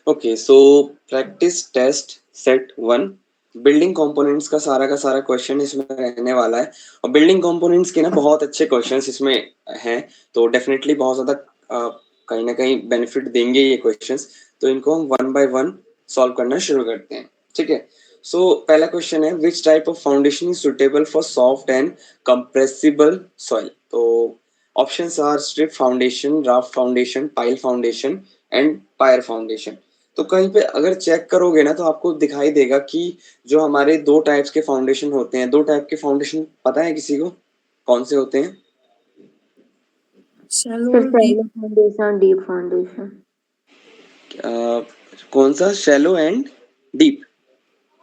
Okay, so practice test set 1 building components का सारा question इसमें रहने वाला है और बिल्डिंग कंपोनेंट्स के ना बहुत अच्छे क्वेश्चंस इसमें हैं, तो डेफिनेटली बहुत ज़्यादा कहीं ना कहीं बेनिफिट देंगे ये क्वेश्चंस। तो इनको हम वन बाय वन सॉल्व करना शुरू करते हैं, ठीक है। सो पहला क्वेश्चन है, which type of foundation is suitable for soft and compressible soil. तो options are strip foundation, raft foundation, pile foundation and pier foundation. तो कहीं पे अगर चेक करोगे ना तो आपको दिखाई देगा कि जो हमारे दो टाइप्स के फाउंडेशन होते हैं, दो टाइप के फाउंडेशन पता है किसी को कौन से होते हैं? Shallow foundation, deep foundation. कौन सा? Shallow and deep.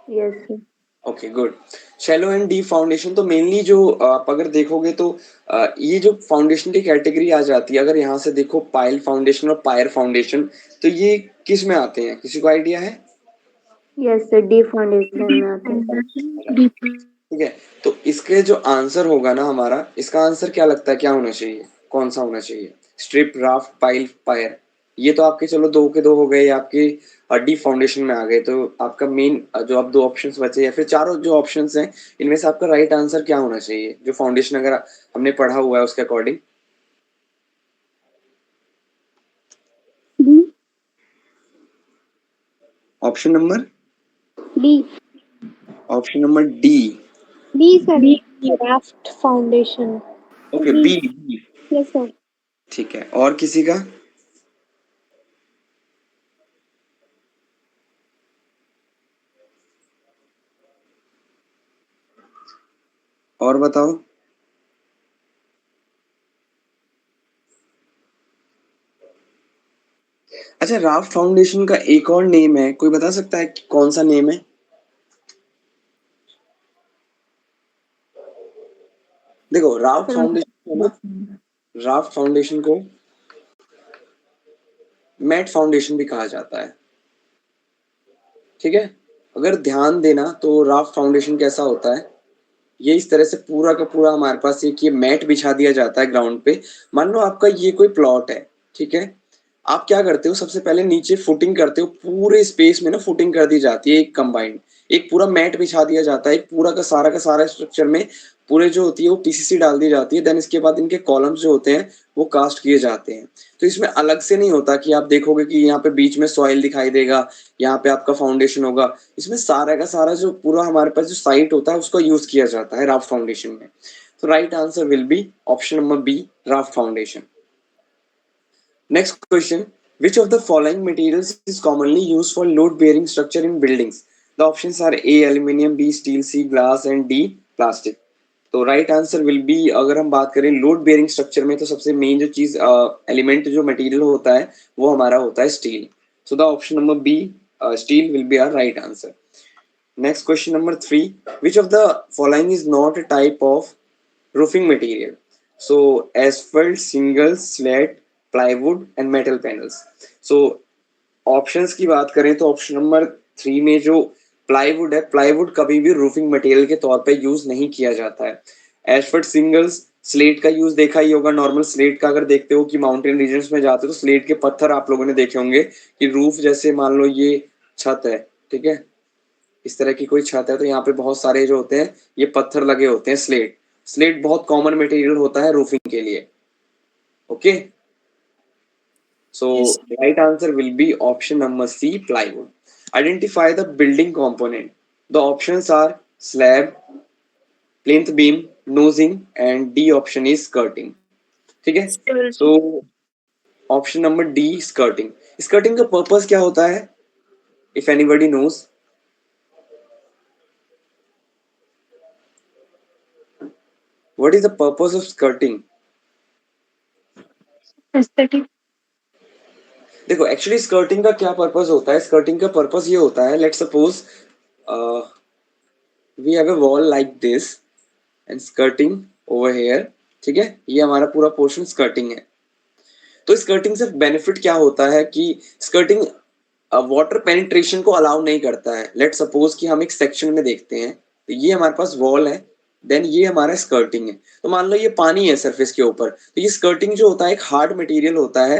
Yes sir. Okay, good. Shallow and deep foundation तो मेनली जो आप अगर देखोगे तो ये जो फाउंडेशन की कैटेगरी आ जाती है, अगर यहाँ से देखो पाइल फाउंडेशन और पायर फाउंडेशन, तो ये किस में आते हैं, किसी को आइडिया है? यस सर, डीप फाउंडेशन में आते हैं। ठीक है, तो इसके जो आंसर होगा ना हमारा, इसका आंसर क्या लगता है, क्या होना चाहिए, कौन सा होना चाहिए? Strip, raft, pile, pier. ये तो आपके चलो दो के दो हो गए, आपके डी फाउंडेशन में आ गए। तो आपका मेन जो अब दो ऑप्शंस बचे या फिर चारों जो ऑप्शंस हैं, इनमें से आपका राइट आंसर क्या होना चाहिए, जो फाउंडेशन अगर हमने पढ़ा हुआ है उसके according? Option number D. Option number D. D sir, raft foundation. Okay, B. Yes sir. ठीक है, और किसी का? और बताओ। अच्छा, राफ्ट फाउंडेशन का एक और नेम है, कोई बता सकता है कि कौन सा नेम है? देखो राफ्ट फाउंडेशन को ना, राफ्ट फाउंडेशन को मैट फाउंडेशन भी कहा जाता है, ठीक है। अगर ध्यान देना तो राफ्ट फाउंडेशन कैसा होता है, ये इस तरह से पूरा का पूरा हमारे पास एक ये मैट बिछा दिया जाता है ग्राउंड पे। मान लो आपका ये कोई प्लॉट है, ठीक है। आप क्या करते हो, सबसे पहले नीचे फुटिंग करते हो, पूरे स्पेस में ना फुटिंग कर दी जाती है, एक कंबाइंड एक पूरा मैट बिछा दिया जाता है, एक पूरा का सारा स्ट्रक्चर में पूरे जो होती है वो पीसीसी डाल दी जाती है। देन इसके बाद इनके कॉलम्स जो होते हैं वो कास्ट किए जाते हैं। तो इसमें अलग से नहीं होता कि आप देखोगे कि यहाँ पे बीच में सॉइल दिखाई देगा, यहाँ पे आपका फाउंडेशन होगा। इसमें सारा का सारा जो पूरा हमारे पास जो साइट होता है उसका यूज किया जाता है राफ्ट फाउंडेशन में। तो right answer will be option number B, raft foundation. Next question, which of the following materials is commonly used for load bearing structure in buildings? The options are A aluminium, B steel, C glass and D plastic. तो right answer will B, अगर हम बात करें load bearing structure में, तो सबसे main जो चीज एलिमेंट जो मटेरियल होता है वो हमारा होता है steel. So the option number B, steel will be our right answer. Next question number 3, which of the following is not a type of roofing material? So asphalt, shingles, slat, plywood and metal panels. So options की बात करें तो option number 3 में जो plywood है, plywood कभी भी roofing material के तौर पे यूज नहीं किया जाता है। एशफर्ट सिंगल्स, स्लेट का यूज देखा ही होगा। नॉर्मल स्लेट का अगर देखते हो कि माउंटेन रीजन्स में जाते हो तो स्लेट के पत्थर आप लोगों ने देखे होंगे कि रूफ जैसे मान लो ये छत है, ठीक है, इस तरह की कोई छत है तो यहाँ पे बहुत सारे जो होते हैं ये पत्थर लगे होते हैं। स्लेट, स्लेट बहुत कॉमन मटेरियल होता है रूफिंग के लिए। Okay, so right answer will be option number C, plywood. Identify the building component. The options are slab, plinth beam, nosing and D option is skirting. ठीक है, so option number D, skirting. Skirting का purpose क्या होता है, if anybody knows? What is the purpose of skirting? Aesthetic. देखो actually skirting का क्या purpose होता है, स्कर्टिंग का पर्पस ये होता है, let suppose we have a wall like this and skirting over here, ठीक है, ये हमारा पूरा पोर्शन स्कर्टिंग है। तो स्कर्टिंग से बेनिफिट क्या होता है कि स्कर्टिंग वाटर पेनिट्रेशन को अलाउ नहीं करता है। लेट सपोज कि हम एक सेक्शन में देखते हैं तो ये हमारे पास वॉल है, देन ये हमारा स्कर्टिंग है। तो मान लो ये पानी है सरफेस के ऊपर, तो ये स्कर्टिंग जो होता है एक हार्ड मटेरियल होता है,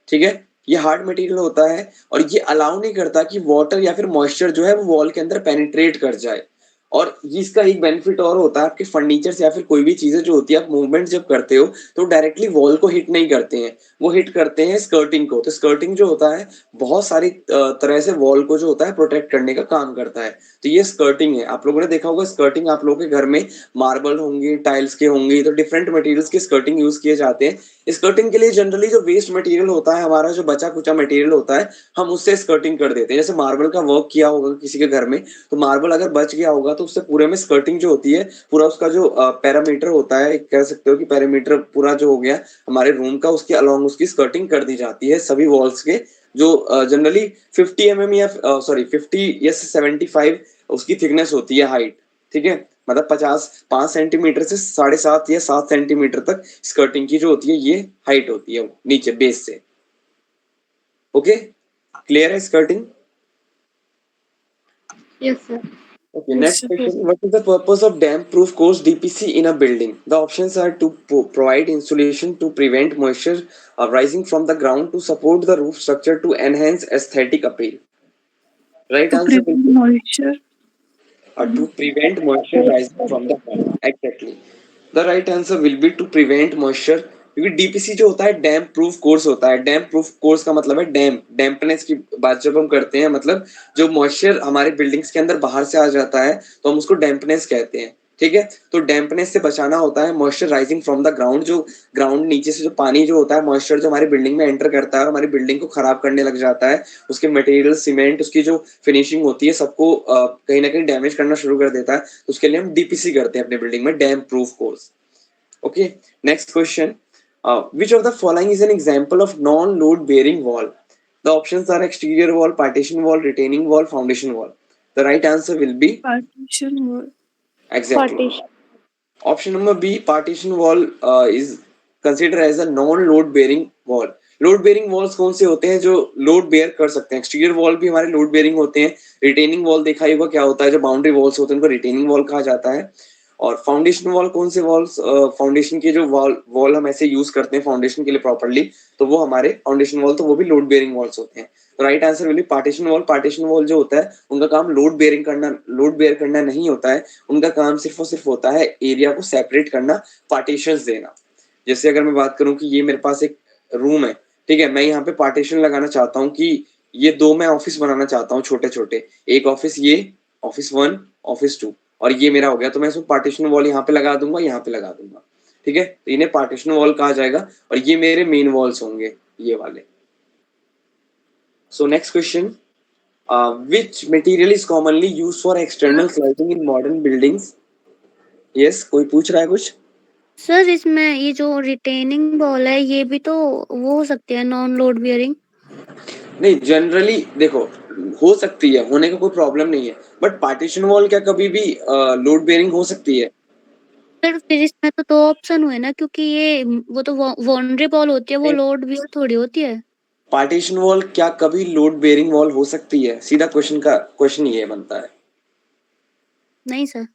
ठीक है, ये हार्ड मटेरियल होता है और ये अलाउ नहीं करता कि वाटर या फिर मॉइस्चर जो है वो वॉल के अंदर पेनिट्रेट कर जाए। और इसका एक बेनिफिट और होता है, आपके फर्नीचर्स या फिर कोई भी चीजें जो होती है, आप मूवमेंट जब करते हो तो डायरेक्टली वॉल को हिट नहीं करते हैं, वो हिट करते हैं स्कर्टिंग को। तो स्कर्टिंग जो होता है बहुत सारी तरह से वॉल को जो होता है प्रोटेक्ट करने का काम करता है। तो ये स्कर्टिंग है। आप लोगों ने देखा होगा स्कर्टिंग आप लोगों के घर में मार्बल होंगे, टाइल्स के होंगे, तो डिफरेंट मटेरियल्स की स्कर्टिंग यूज किए जाते हैं। स्कर्टिंग के लिए जनरली जो वेस्ट मटेरियल होता है हमारा, जो बचा कुचा मटेरियल होता है, हम उससे स्कर्टिंग कर देते हैं। जैसे मार्बल का वर्क किया होगा किसी के घर में, तो मार्बल अगर बच गया होगा तो उससे पूरे में स्कर्टिंग जो होती है, पूरा उसका जो पैरामीटर होता है, कह सकते हो कि पैरामीटर पूरा जो हो गया हमारे रूम का, उसके अलॉन्ग उसकी स्कर्टिंग कर दी जाती है सभी वॉल्स के, जो जनरली 50 mm या सॉरी 50 या 75 उसकी थिकनेस होती है, हाइट। ठीक है, मतलब 5 सेंटीमीटर से 7.5 या 7 सेंटीमीटर तक स्कर्टिंग की जो होती है ये हाइट होती है नीचे बेस से। ओके, क्लियर है skirting? Yes, sir. Okay, next question. What is the purpose of damp-proof course DPC in a building? The options are to provide insulation to prevent moisture rising from the ground, to support the roof structure, to enhance aesthetic appeal. Right To answer will prevent be moisture. to prevent moisture rising from the ground. Exactly. The right answer will be to prevent moisture, क्योंकि DPC जो होता है डैम्प proof course होता है। डैम्प proof course का मतलब है dampness की बात जब हम करते हैं, मतलब जो मॉइस्चर हमारे बिल्डिंग्स के अंदर बाहर से आ जाता है तो हम उसको डैम्पनेस कहते हैं। ठीक है, तो डैम्पनेस से बचाना होता है moisture rising from the ground. जो ग्राउंड नीचे से जो पानी जो होता है, मॉइस्चर जो हमारी बिल्डिंग में एंटर करता है और हमारी बिल्डिंग को खराब करने लग जाता है, उसके मटेरियल, सीमेंट, उसकी जो फिनिशिंग होती है, सबको कहीं ना कहीं डैमेज करना शुरू कर देता है। तो उसके लिए हम डीपीसी करते हैं अपने बिल्डिंग में, damp proof course. Okay, next question. Which of the following is an example of non-load bearing wall? The options are exterior wall, partition wall, retaining wall, foundation wall. The right answer will be Partition wall. exactly. Partition. Option number B, partition wall is considered as a non-load bearing wall. Load bearing walls कौन से होते हैं जो load bear कर सकते हैं? Exterior wall भी हमारे लोड बेयरिंग होते हैं। रिटेनिंग वॉल देखा ही होगा क्या होता है, जो बाउंड्री वॉल्स होते हैं उनको रिटेनिंग वॉल कहा जाता है। और फाउंडेशन वॉल कौन से वॉल्स, फाउंडेशन के जो वॉल हम ऐसे यूज करते हैं फाउंडेशन के लिए प्रॉपर्ली, तो वो हमारे फाउंडेशन वॉल, तो वो भी लोड बेयरिंग वॉल्स होते हैं। तो right answer will B partition wall. Partition wall जो होता है उनका काम लोड बेयर करना नहीं होता है। उनका काम सिर्फ और सिर्फ होता है एरिया को सेपरेट करना, पार्टीशंस देना। जैसे अगर मैं बात करूं कि ये मेरे पास एक रूम है, ठीक है, मैं यहाँ पे पार्टीशन लगाना चाहता हूँ कि ये दो मैं ऑफिस बनाना चाहता हूँ छोटे छोटे, एक ऑफिस ये, ऑफिस 1, ऑफिस 2, और ये मेरा हो गया, तो मैं इसमें पार्टीशन वॉल यहाँ पे लगा दूंगा, यहाँ पे लगा दूंगा। ठीक है, तो इन्हें पार्टीशन वॉल कहा जाएगा और ये मेरे मेन वॉल्स होंगे, ये वाले। So next question, which material is commonly used for external climbing in modern buildings? Yes, कोई पूछ रहा है कुछ? सर इसमें ये जो रिटेनिंग वॉल है ये भी तो वो हो सकती है नॉन लोड बियरिंग। नहीं, जनरली देखो हो सकती है, होने का कोई प्रॉब्लम नहीं है, बट पार्टीशन वॉल क्या कभी भी लोड बेयरिंग हो सकती है? सर फिर इसमें तो दो ऑप्शन हुए ना, क्योंकि ये वो तो बाउंड्री वॉल होती है, वो लोड बियर थोड़ी होती है। पार्टीशन वॉल क्या कभी लोड बेयरिंग वॉल हो सकती है? सीधा क्वेश्चन ये बनता है। नहीं सर।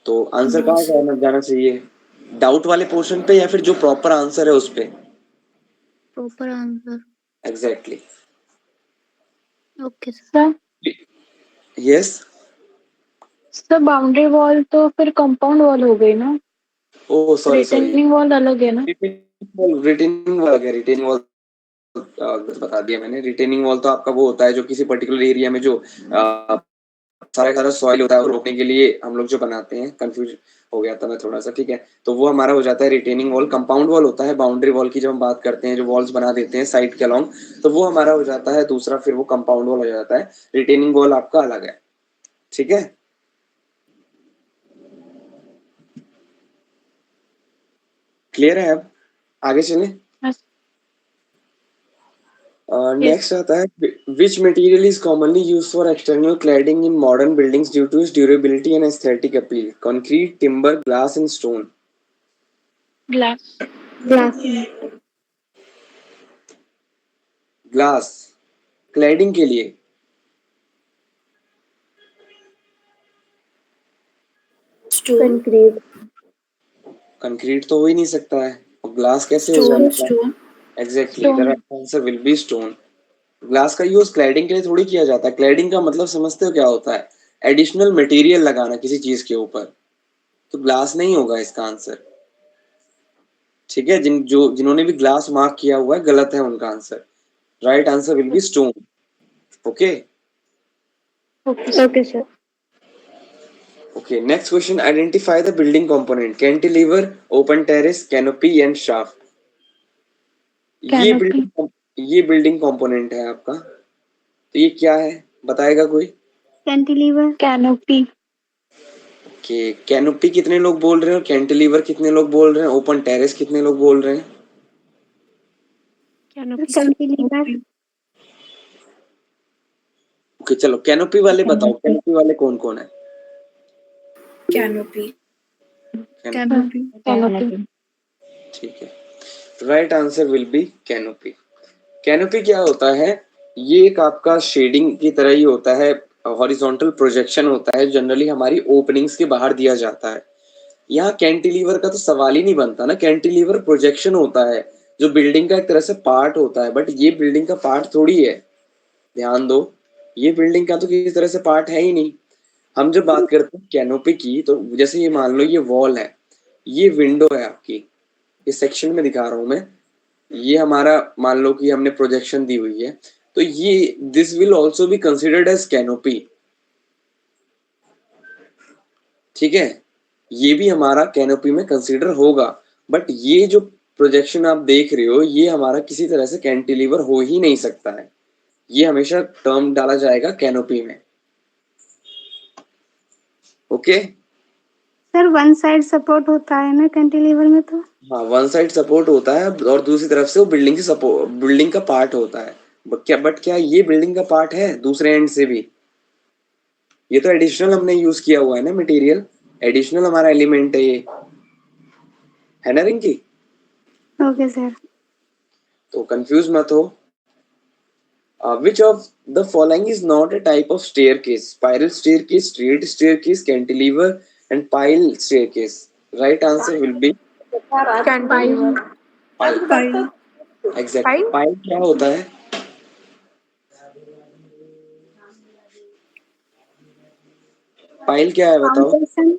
तो आंसर कहाँ जाना चाहिए? डाउट वाले पोर्शन पे या फिर जो प्रॉपर आंसर है उस पे? Proper answer. Exactly. Okay sir. Yes. Sir boundary wall तो फिर कंपाउंड वॉल हो गई ना? ओ सॉरी रिटेनिंग वॉल अलग है ना? रिटेनिंग वॉल क्या? रिटेनिंग वॉल बता दिया मैंने। रिटेनिंग वॉल तो आपका वो होता है जो किसी पर्टिकुलर एरिया में जो सारा सॉइल होता है वो रोकने के लिए हम लोग जो बनाते हैं। कंफ्यूज हो गया था मैं थोड़ा सा, ठीक है, तो वो हमारा हो जाता है रिटेनिंग वॉल। कंपाउंड वॉल होता है बाउंड्री वॉल की, जब हम बात करते हैं जो वॉल्स बना देते हैं साइड के अलोंग, तो वो हमारा हो जाता है दूसरा, फिर वो कंपाउंड वॉल हो जाता है। रिटेनिंग वॉल आपका अलग है, ठीक है। क्लियर है? अब आगे चलें। नेक्स्ट आता है, which material is commonly used for external cladding in modern buildings due to its durability and aesthetic appeal? Concrete, timber, glass and stone. Glass. Glass cladding के लिए? कंक्रीट। कंक्रीट तो हो ही नहीं सकता है, और ग्लास कैसे हो जाएगा? Exactly, the right answer will B stone. Glass का यूज क्लैडिंग के लिए थोड़ी किया जाता है। क्लैडिंग का मतलब समझते हो क्या होता है? एडिशनल मटेरियल लगाना किसी चीज के ऊपर। तो ग्लास नहीं होगा इसका आंसर। ठीक है, जिन्होंने भी ग्लास मार्क किया हुआ है गलत है उनका answer. Right answer will B stone. Okay okay sir. Okay, next question, identify the building component, cantilever, open terrace, canopy and shaft. Canopy. ये बिल्डिंग कंपोनेंट है आपका, तो ये क्या है बताएगा कोई? कैंटिलीवर। कैनोपी। कि कैनोपी कितने लोग बोल रहे हैं और कैंटिलीवर कितने लोग बोल रहे हैं, ओपन टेरेस कितने लोग बोल रहे हैं? कैंटिलीवर। ओके चलो, कैनोपी वाले बताओ, कैनोपी वाले कौन कौन है? कैनोपी। कैनोपी। कैनोपी। ठीक है, right answer will B canopy. Canopy क्या होता है? ये एक आपका शेडिंग की तरह ही होता है, हॉरिजॉन्टल प्रोजेक्शन होता है, जनरली हमारी ओपनिंग्स के बाहर दिया जाता है। यहाँ कैंटिलीवर का तो सवाल ही नहीं बनता ना, कैंटिलीवर प्रोजेक्शन होता है जो बिल्डिंग का एक तरह से पार्ट होता है, बट ये बिल्डिंग का पार्ट थोड़ी है। ध्यान दो, ये बिल्डिंग का तो किसी तरह से पार्ट है ही नहीं। हम जब बात करते हैं कैनोपी की, तो जैसे ये मान लो ये वॉल है, ये विंडो है आपकी, इस सेक्शन में दिखा रहा हूं मैं, ये हमारा मान लो कि हमने प्रोजेक्शन दी हुई है, तो ये this will also be considered as canopy. ठीक है, ये भी हमारा कैनोपी में कंसिडर होगा, बट ये जो प्रोजेक्शन आप देख रहे हो ये हमारा किसी तरह से कैंटिलीवर हो ही नहीं सकता है, ये हमेशा टर्म डाला जाएगा कैनोपी में। Okay sir one side support होता है ना कैंटिलीवर में तो। हाँ, वन साइड सपोर्ट होता है और दूसरी तरफ से वो बिल्डिंग से सपोर्ट, बिल्डिंग का पार्ट होता है। बट क्या ये बिल्डिंग का पार्ट है दूसरे एंड से भी? ये तो एडिशनल हमने यूज किया हुआ है ना मटेरियल, एडिशनल हमारा एलिमेंट है ये, है ना रिंकी? Okay sir. तो कंफ्यूज मत हो। Which of the following is not a type of staircase? Spiral staircase, straight staircase, cantilever, and pile staircase. Right answer will be cantilever. pile. Pile. Exactly. Pile क्या होता है? पाइल क्या है बताओ? Foundation.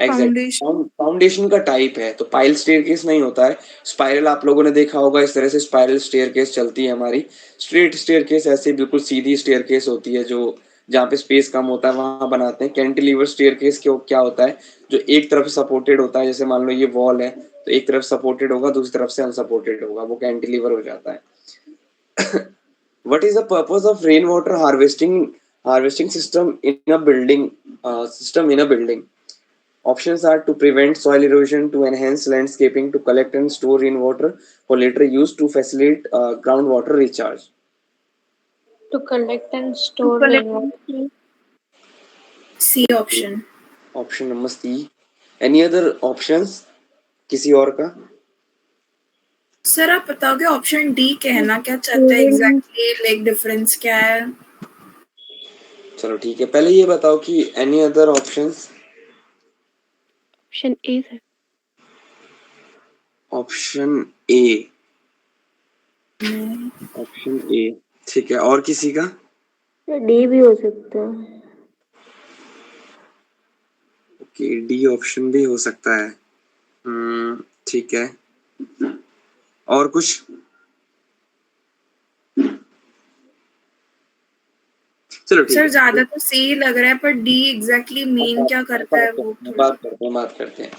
Exact, foundation. Foundation का type है, तो pile staircase नहीं होता है। स्पाइरल आप लोगों ने देखा होगा, इस तरह से स्पाइरल स्टेयरकेस चलती है हमारी। स्ट्रेट स्टेयरकेस ऐसे बिल्कुल सीधी स्टेयरकेस होती है, जो जहाँ पे स्पेस कम होता है वहां बनाते हैं। कैंटिलीवर स्टेयरकेस क्या होता है, जो एक तरफ सपोर्टेड होता है, जैसे मान लो ये वॉल है तो एक तरफ सपोर्टेड होगा, दूसरी तरफ से अनसपोर्टेड होगा, वो कैंटिलीवर हो जाता है। What is the purpose of rainwater harvesting system in a building? Options are to prevent soil erosion, to enhance landscaping, to collect and store rainwater for later use, to facilitate groundwater recharge. To collect and store rainwater. C option. Option number C. Any other options? किसी और का? Sir आप बताओगे option D कहना क्या चाहते हैं exactly, like difference क्या है? चलो ठीक है, पहले ये बताओ कि any other options? Option A sir. Option A, option A, ठीक है, और किसी का? डी भी हो सकता है। ओके, डी ऑप्शन भी हो सकता है। ठीक है, और कुछ? चलो ठीक सर है, ज्यादा तो सी लग रहा है, पर डी एग्जैक्टली मीन क्या करता है वो बात करते हैं।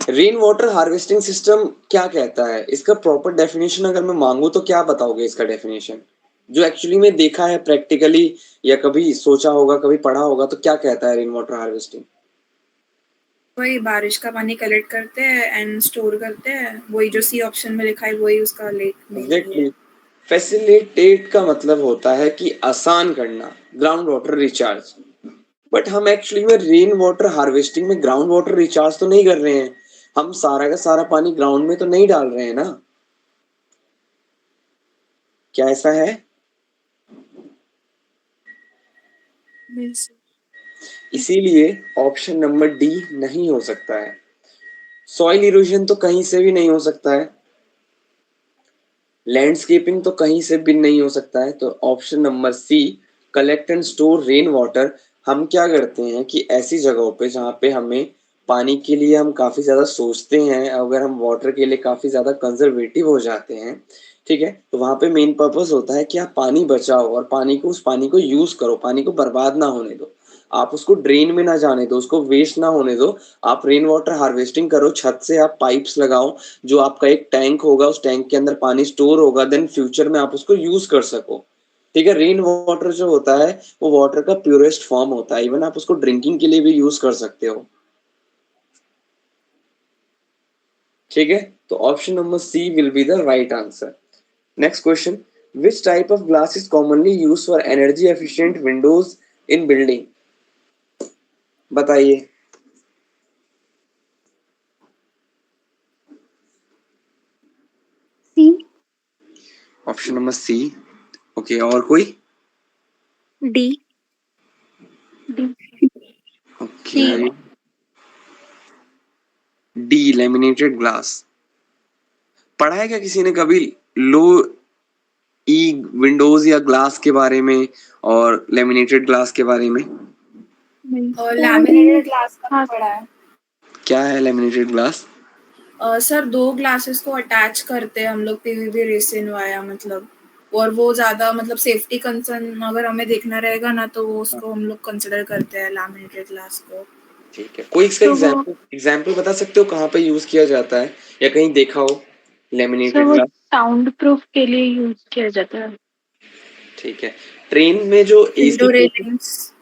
रेन वाटर हार्वेस्टिंग सिस्टम क्या कहता है, इसका प्रॉपर डेफिनेशन अगर मैं मांगू तो क्या बताओगे इसका डेफिनेशन, जो एक्चुअली में देखा है प्रैक्टिकली या कभी सोचा होगा, कभी पढ़ा होगा, तो क्या कहता है रेन वाटर हार्वेस्टिंग? वही बारिश का पानी कलेक्ट करते हैं एंड स्टोर करते हैं, वही जो सी ऑप्शन में लिखा है वही उसका एग्जैक्टली, फैसिलिटेट का मतलब होता है कि आसान करना, ग्राउंड वाटर रिचार्ज। बट हम एक्चुअली में रेन वाटर हार्वेस्टिंग में ग्राउंड वाटर रिचार्ज तो नहीं कर रहे हैं, हम सारा का सारा पानी ग्राउंड में तो नहीं डाल रहे हैं ना, क्या ऐसा है? इसीलिए ऑप्शन नंबर डी नहीं हो सकता है। सॉइल इरोजन तो कहीं से भी नहीं हो सकता है, लैंडस्केपिंग तो कहीं से भी नहीं हो सकता है, तो option number C, collect and store rain water. हम क्या करते हैं कि ऐसी जगहों पे जहाँ पे हमें पानी के लिए हम काफ़ी ज़्यादा सोचते हैं, अगर हम वाटर के लिए काफ़ी ज़्यादा कंजर्वेटिव हो जाते हैं, ठीक है, तो वहाँ पे मेन पर्पस होता है कि आप पानी बचाओ और उस पानी को यूज़ करो, पानी को बर्बाद ना होने दो, आप उसको ड्रेन में ना जाने दो, उसको वेस्ट ना होने दो। आप रेन वाटर हार्वेस्टिंग करो, छत से आप पाइप्स लगाओ, जो आपका एक टैंक होगा, उस टैंक के अंदर पानी स्टोर होगा, देन फ्यूचर में आप उसको यूज कर सको। ठीक है, रेन वाटर जो होता है वो वाटर का प्योरेस्ट फॉर्म होता है, इवन आप उसको ड्रिंकिंग के लिए भी यूज कर सकते हो। ठीक है, तो option number C will be the right answer. Next question, which type of glass is commonly use for energy efficient windows in building? बताइए। C. Option number C. Okay, और कोई? D. Okay, D laminated glass. पढ़ा है क्या किसी ने कभी लो ई Windows या ग्लास के बारे में और लेमिनेटेड ग्लास के बारे में? और लैमिनेटेड ग्लास का पड़ा है। क्या है लेमिनेटेड ग्लास? सर 2 ग्लासेस को अटैच करते हैं हम लोग पीवीसी रेसिन वाया, मतलब, और वो ज्यादा मतलब सेफ्टी कंसर्न अगर हमें देखना रहेगा ना, तो उसको हम लोग कंसिडर करते हैं लैमिनेटेड ग्लास को। ठीक है, कोई इसका तो वो एग्जाम्पल बता सकते हो कहाँ पे यूज किया जाता है या कहीं देखा हो सर लेमिनेटेड वो ग्लास? साउंड प्रूफ के लिए यूज किया जाता है। ठीक है, ट्रेन में जो विंडो रेलिंग्स।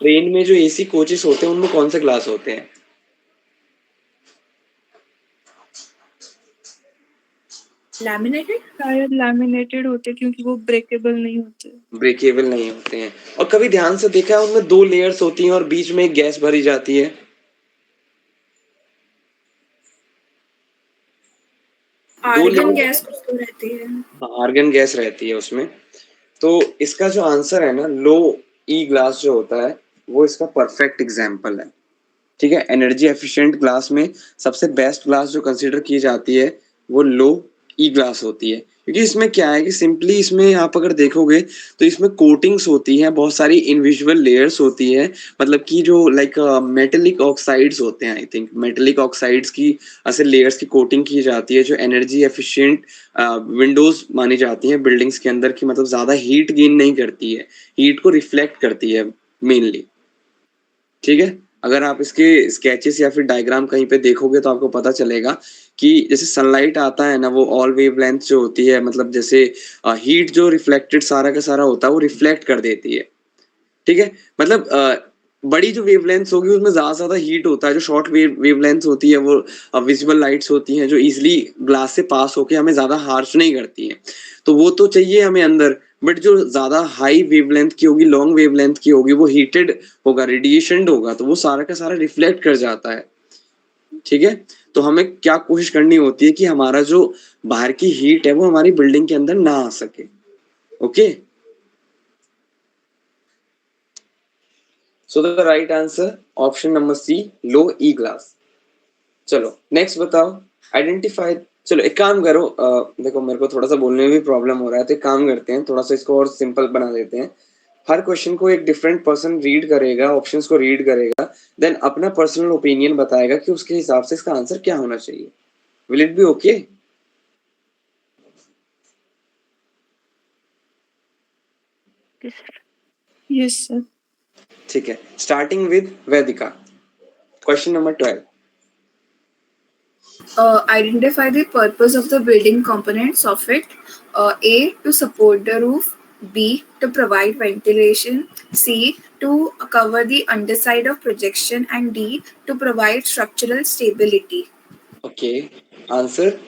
एसी कोचेस होते हैं उनमें कौन से ग्लास होते हैं? लैमिनेटेड। शायद लैमिनेटेड होते क्योंकि वो ब्रेकेबल नहीं होते। ब्रेकेबल नहीं होते हैं। और कभी ध्यान से देखा है उनमें 2 लेयर्स होती हैं और बीच में एक गैस भरी जाती है? आर्गन गैस कुछ तो रहती है। आर्गन गैस रहती है उसमें। तो इसका जो आंसर है ना, लो ई ग्लास जो होता है वो इसका परफेक्ट एग्जाम्पल है। ठीक है, एनर्जी एफिशिएंट ग्लास में सबसे बेस्ट ग्लास जो कंसीडर की जाती है वो लो ई ग्लास होती है, क्योंकि इसमें क्या है कि सिंपली इसमें आप अगर देखोगे तो इसमें कोटिंग्स होती हैं, बहुत सारी इनविजुअल लेयर्स होती है, मतलब कि जो लाइक मेटेलिक ऑक्साइड्स होते हैं, आई थिंक मेटेलिक ऑक्साइड्स की ऐसे लेयर्स की कोटिंग की जाती है जो एनर्जी एफिशिएंट विंडोज मानी जाती हैं बिल्डिंग्स के अंदर, की मतलब ज़्यादा हीट गेन नहीं करती है, हीट को रिफ्लेक्ट करती है मेनली। ठीक है, अगर आप इसके स्केचेस या फिर डायग्राम कहीं पे देखोगे तो आपको पता चलेगा कि जैसे सनलाइट आता है ना, वो ऑल वेवलेंथ जो होती है, मतलब जैसे हीट जो रिफ्लेक्टेड सारा का सारा होता है वो रिफ्लेक्ट कर देती है। ठीक है, मतलब बड़ी जो वेवलेंथ्स होगी उसमें ज्यादा हीट होता है, जो शॉर्ट वेवलेंथ्स होती है वो विजिबल लाइट्स होती हैं जो इजिली ग्लास से पास होके हमें ज्यादा हार्श नहीं करती हैं, तो वो तो चाहिए हमें अंदर। बट जो ज्यादा हाई वेवलेंथ की होगी, लॉन्ग वेवलेंथ की होगी, वो हीटेड होगा, रेडिएशन होगा, तो वो सारा का सारा रिफ्लेक्ट कर जाता है। ठीक है, तो हमें क्या कोशिश करनी होती है कि हमारा जो बाहर की हीट है वो हमारी बिल्डिंग के अंदर ना आ सके। Okay, so the right answer option number C, low E glass. चलो नेक्स्ट बताओ, आइडेंटिफाई। चलो एक काम करो, देखो मेरे को थोड़ा सा बोलने में भी प्रॉब्लम हो रहा है, तो एक काम करते हैं, थोड़ा सा इसको और सिंपल बना देते हैं। हर क्वेश्चन को एक डिफरेंट पर्सन रीड करेगा, ऑप्शंस को रीड करेगा, देन अपना पर्सनल ओपिनियन बताएगा कि उसके हिसाब से इसका आंसर क्या होना चाहिए। Will it be okay? Yes sir. ठीक है, starting with Vaidika, question number 12। Identify the purpose of the building components of it. A, to support the roof. B, to provide ventilation. C, to cover the underside of projection. And D, to provide structural stability. Okay, answer?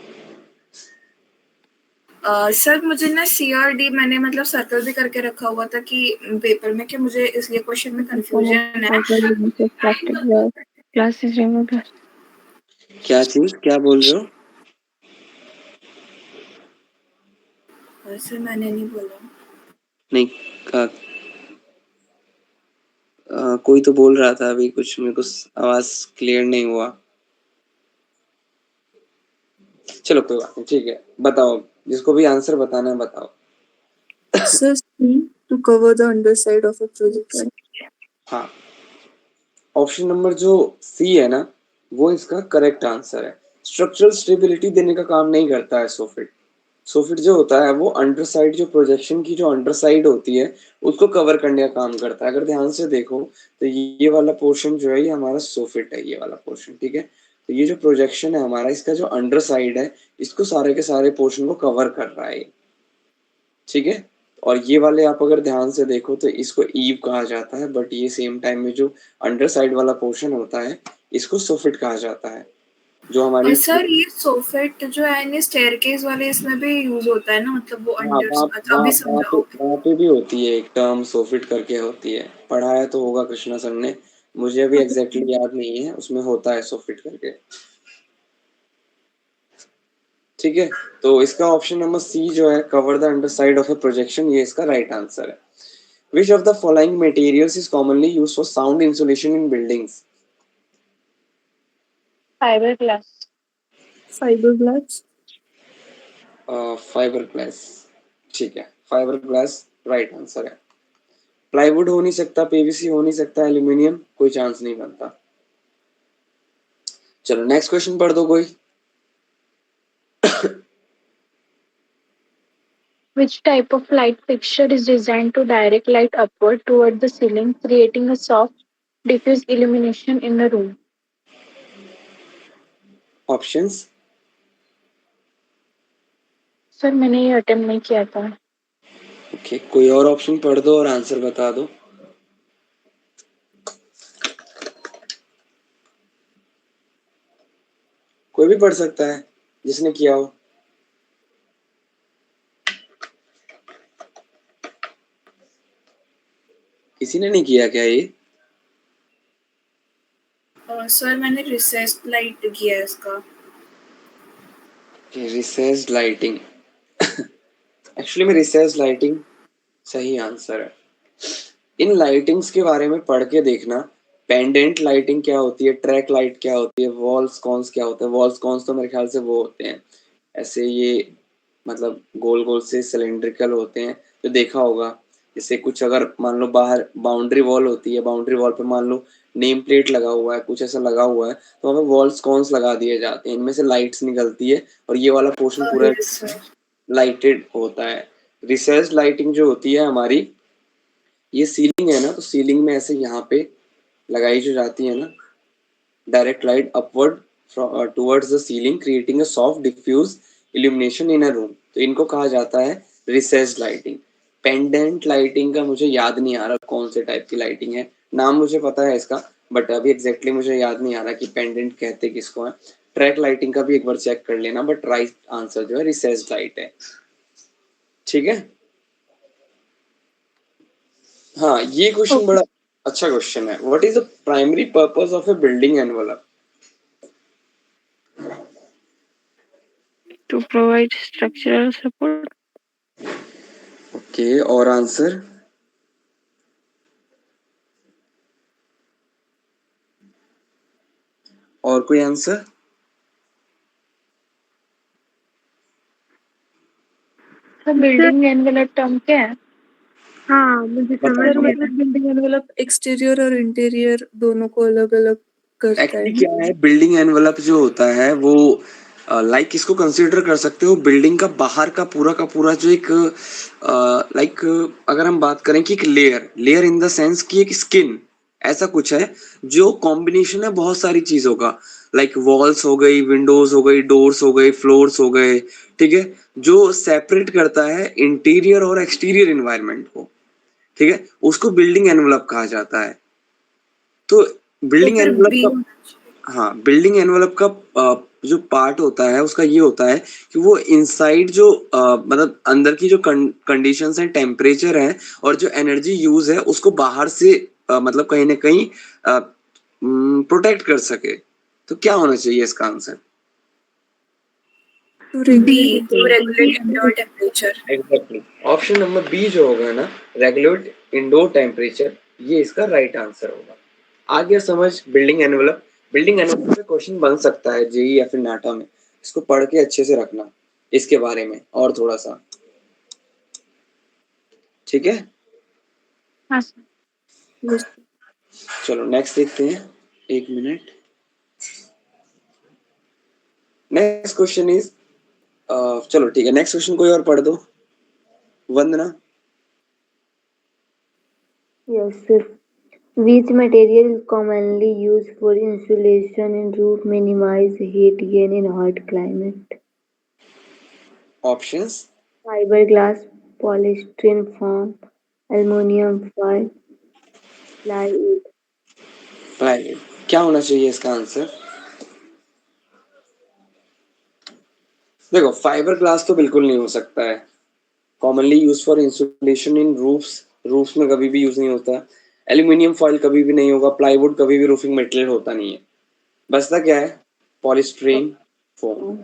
Sir मुझे ना सी और D मैंने मतलब circle भी करके रखा हुआ था कि पेपर में, कि मुझे इसलिए क्वेश्चन में कंफ्यूजन है। Classes remove. क्या चीज, क्या बोल रहे हो? सर मैंने नहीं बोला। नहीं, कोई तो बोल रहा था अभी कुछ, मेरे को आवाज क्लियर नहीं हुआ। चलो कोई बात नहीं, ठीक है, बताओ जिसको भी आंसर बताना है बताओ। Sir, C to cover the underside of a projection. हाँ, ऑप्शन नंबर जो सी है ना, वो इसका करेक्ट आंसर है। स्ट्रक्चरल स्टेबिलिटी देने का काम नहीं करता है सोफिट। सोफिट जो होता है वो अंडरसाइड, जो प्रोजेक्शन की जो अंडरसाइड होती है उसको कवर करने का काम करता है। अगर ध्यान से देखो तो ये वाला पोर्शन जो है ये हमारा सोफिट है, ये वाला पोर्शन, ठीक है। तो ये जो प्रोजेक्शन है हमारा, इसका जो अंडरसाइड है इसको सारे के सारे पोर्शन को कवर कर रहा है, ठीक है। और ये वाले आप अगर ध्यान से देखो तो इसको ईव कहा जाता है, बट ये सेम टाइम में जो अंडर साइड वाला पोर्शन होता है इसको सोफिट कहा जाता है, जो हमारी सर ये सोफिट जो है ये स्टेयरकेस वाले इसमें भी यूज होता है ना, मतलब वो हाँ, अंडर, अच्छा अभी समझा। ओके, वहाँ पे भी होती है एक टर्म सोफिट करके होती है, पढ़ाया तो होगा कृष्णा सर ने, मुझे अभी एग्जैक्टली याद नहीं है, उसमें होता है सोफिट करके, ठीक है। तो इसका ऑप्शन नंबर सी जो है, cover the under side of A projection, ये इसका राइट आंसर है। Which of the following materials is commonly used for sound insulation in buildings? Fiberglass. Fiberglass. Fiberglass, ठीक है, फाइबरग्लास राइट आंसर है। प्लाईवुड हो नहीं सकता, पीवीसी हो नहीं सकता, एल्यूमिनियम कोई चांस नहीं बनता। चलो नेक्स्ट क्वेश्चन पढ़ दो कोई। Which type of light fixture is designed to direct light upward toward the ceiling, creating a soft, diffuse illumination in the room? Options. Sir मैंने ये अटेम्प्ट नहीं किया था। ओके, कोई और ऑप्शन पढ़ दो और आंसर बता दो। कोई भी पढ़ सकता है जिसने किया हो। किसी ने नहीं किया क्या ये? सर मैंने रिसेस्ड लाइट किया है इसका। रिसेस्ड लाइटिंग, एक्चुअली में रिसेस्ड लाइटिंग सही आंसर है। इन लाइटिंग्स के बारे में पढ़ के देखना, पेंडेंट लाइटिंग क्या होती है, ट्रैक लाइट क्या होती है, वॉल्स कॉन्स क्या होता है। वॉल्स कॉन्स तो मेरे ख्याल से वो होते हैं ऐसे, ये मतलब गोल गोल से सिलेंड्रिकल होते हैं, जो देखा होगा। जैसे कुछ अगर मान लो बाहर बाउंड्री वॉल होती है, बाउंड्री वॉल पे मान लो नेम प्लेट लगा हुआ है, कुछ ऐसा लगा हुआ है, तो वहाँ पे वॉल्स कॉन्स लगा दिए जाते हैं, इनमें से लाइट्स निकलती है और ये वाला पोर्शन पूरा यस सर। लाइटेड होता है। रिसर्च लाइटिंग जो होती है हमारी, ये सीलिंग है ना, तो सीलिंग में ऐसे यहाँ पे लगाई जो जाती है ना, direct light upward towards the ceiling, creating a soft diffuse illumination in a room, तो इनको कहा जाता है रिसेस्ड लाइटिंग। पेंडेंट लाइटिंग का मुझे याद नहीं आ रहा कौन से टाइप की लाइटिंग है, नाम मुझे पता है इसका, बट अभी एग्जैक्टली मुझे याद नहीं आ रहा कि पेंडेंट कहते किसको है। ट्रैक लाइटिंग का भी एक बार चेक कर लेना, बट राइट आंसर जो है रिसेस्ड लाइट है, ठीक है। हाँ, ये क्वेश्चन Okay. बड़ा अच्छा क्वेश्चन है। What is the primary purpose of A building envelope? To provide structural support. Okay, और आंसर? और कोई answer? Sir building envelope term क्या है? हाँ मुझे समझ बताओ। में मतलब बिल्डिंग एनवेलप एक्सटीरियर और इंटीरियर दोनों को अलग अलग करता एक्चुअली है। क्या है, बिल्डिंग एनवलप जो होता है वो लाइक इसको कंसीडर कर सकते हो बिल्डिंग का बाहर का पूरा जो एक लाइक अगर हम बात करें कि एक लेयर इन द सेंस कि एक स्किन ऐसा कुछ है, जो कॉम्बिनेशन है बहुत सारी चीजों का, लाइक वॉल्स हो गई, विंडोज हो गई, डोर्स हो गए, फ्लोर्स हो गए, ठीक है, जो सेपरेट करता है इंटीरियर और एक्सटीरियर इन्वायरमेंट को, ठीक है, उसको बिल्डिंग एनवलप कहा जाता है। तो तो बिल्डिंग फिर एनवलप बी का, हाँ, बिल्डिंग एनवलप का जो पार्ट होता है उसका ये होता है कि वो इनसाइड जो मतलब अंदर की जो कंडीशंस हैं, टेम्परेचर है और जो एनर्जी यूज है उसको बाहर से मतलब कहीं ना कहीं प्रोटेक्ट कर सके। तो क्या होना चाहिए इसका answer? to be regulate to regulate indoor temperature. Exactly, option number B जो होगा ना, रेगुलेट इंडोर टेम्परेचर, ये इसका राइट आंसर होगा। आ गया समझ बिल्डिंग एनवलप? बिल्डिंग एनवलप पे क्वेश्चन बन सकता है जेई या फिर नाटा में, इसको पढ़ के अच्छे से रखना। इसके बारे में और थोड़ा सा, ठीक है? हाँ सर। Yes. चलो नेक्स्ट देखते हैं, 1 मिनट। नेक्स्ट क्वेश्चन इज, चलो ठीक है, नेक्स्ट क्वेश्चन कोई और पढ़ दो, वंदना। Yes, sir. Which material is commonly used for insulation in roof minimize heat gain in hot climate? Options, Fiberglass, polystyrene foam, aluminum foil, plywood. Plywood. क्या होना चाहिए इसका आंसर? देखो, फाइबर ग्लास तो बिल्कुल नहीं हो सकता है। Commonly use for insulation in roofs में कभी भी यूज नहीं होता। एल्यूमिनियम फॉइल कभी भी नहीं होगा। प्लाईवुड कभी भी रूफिंग मटेरियल होता नहीं है। बचता क्या है? Polystyrene foam.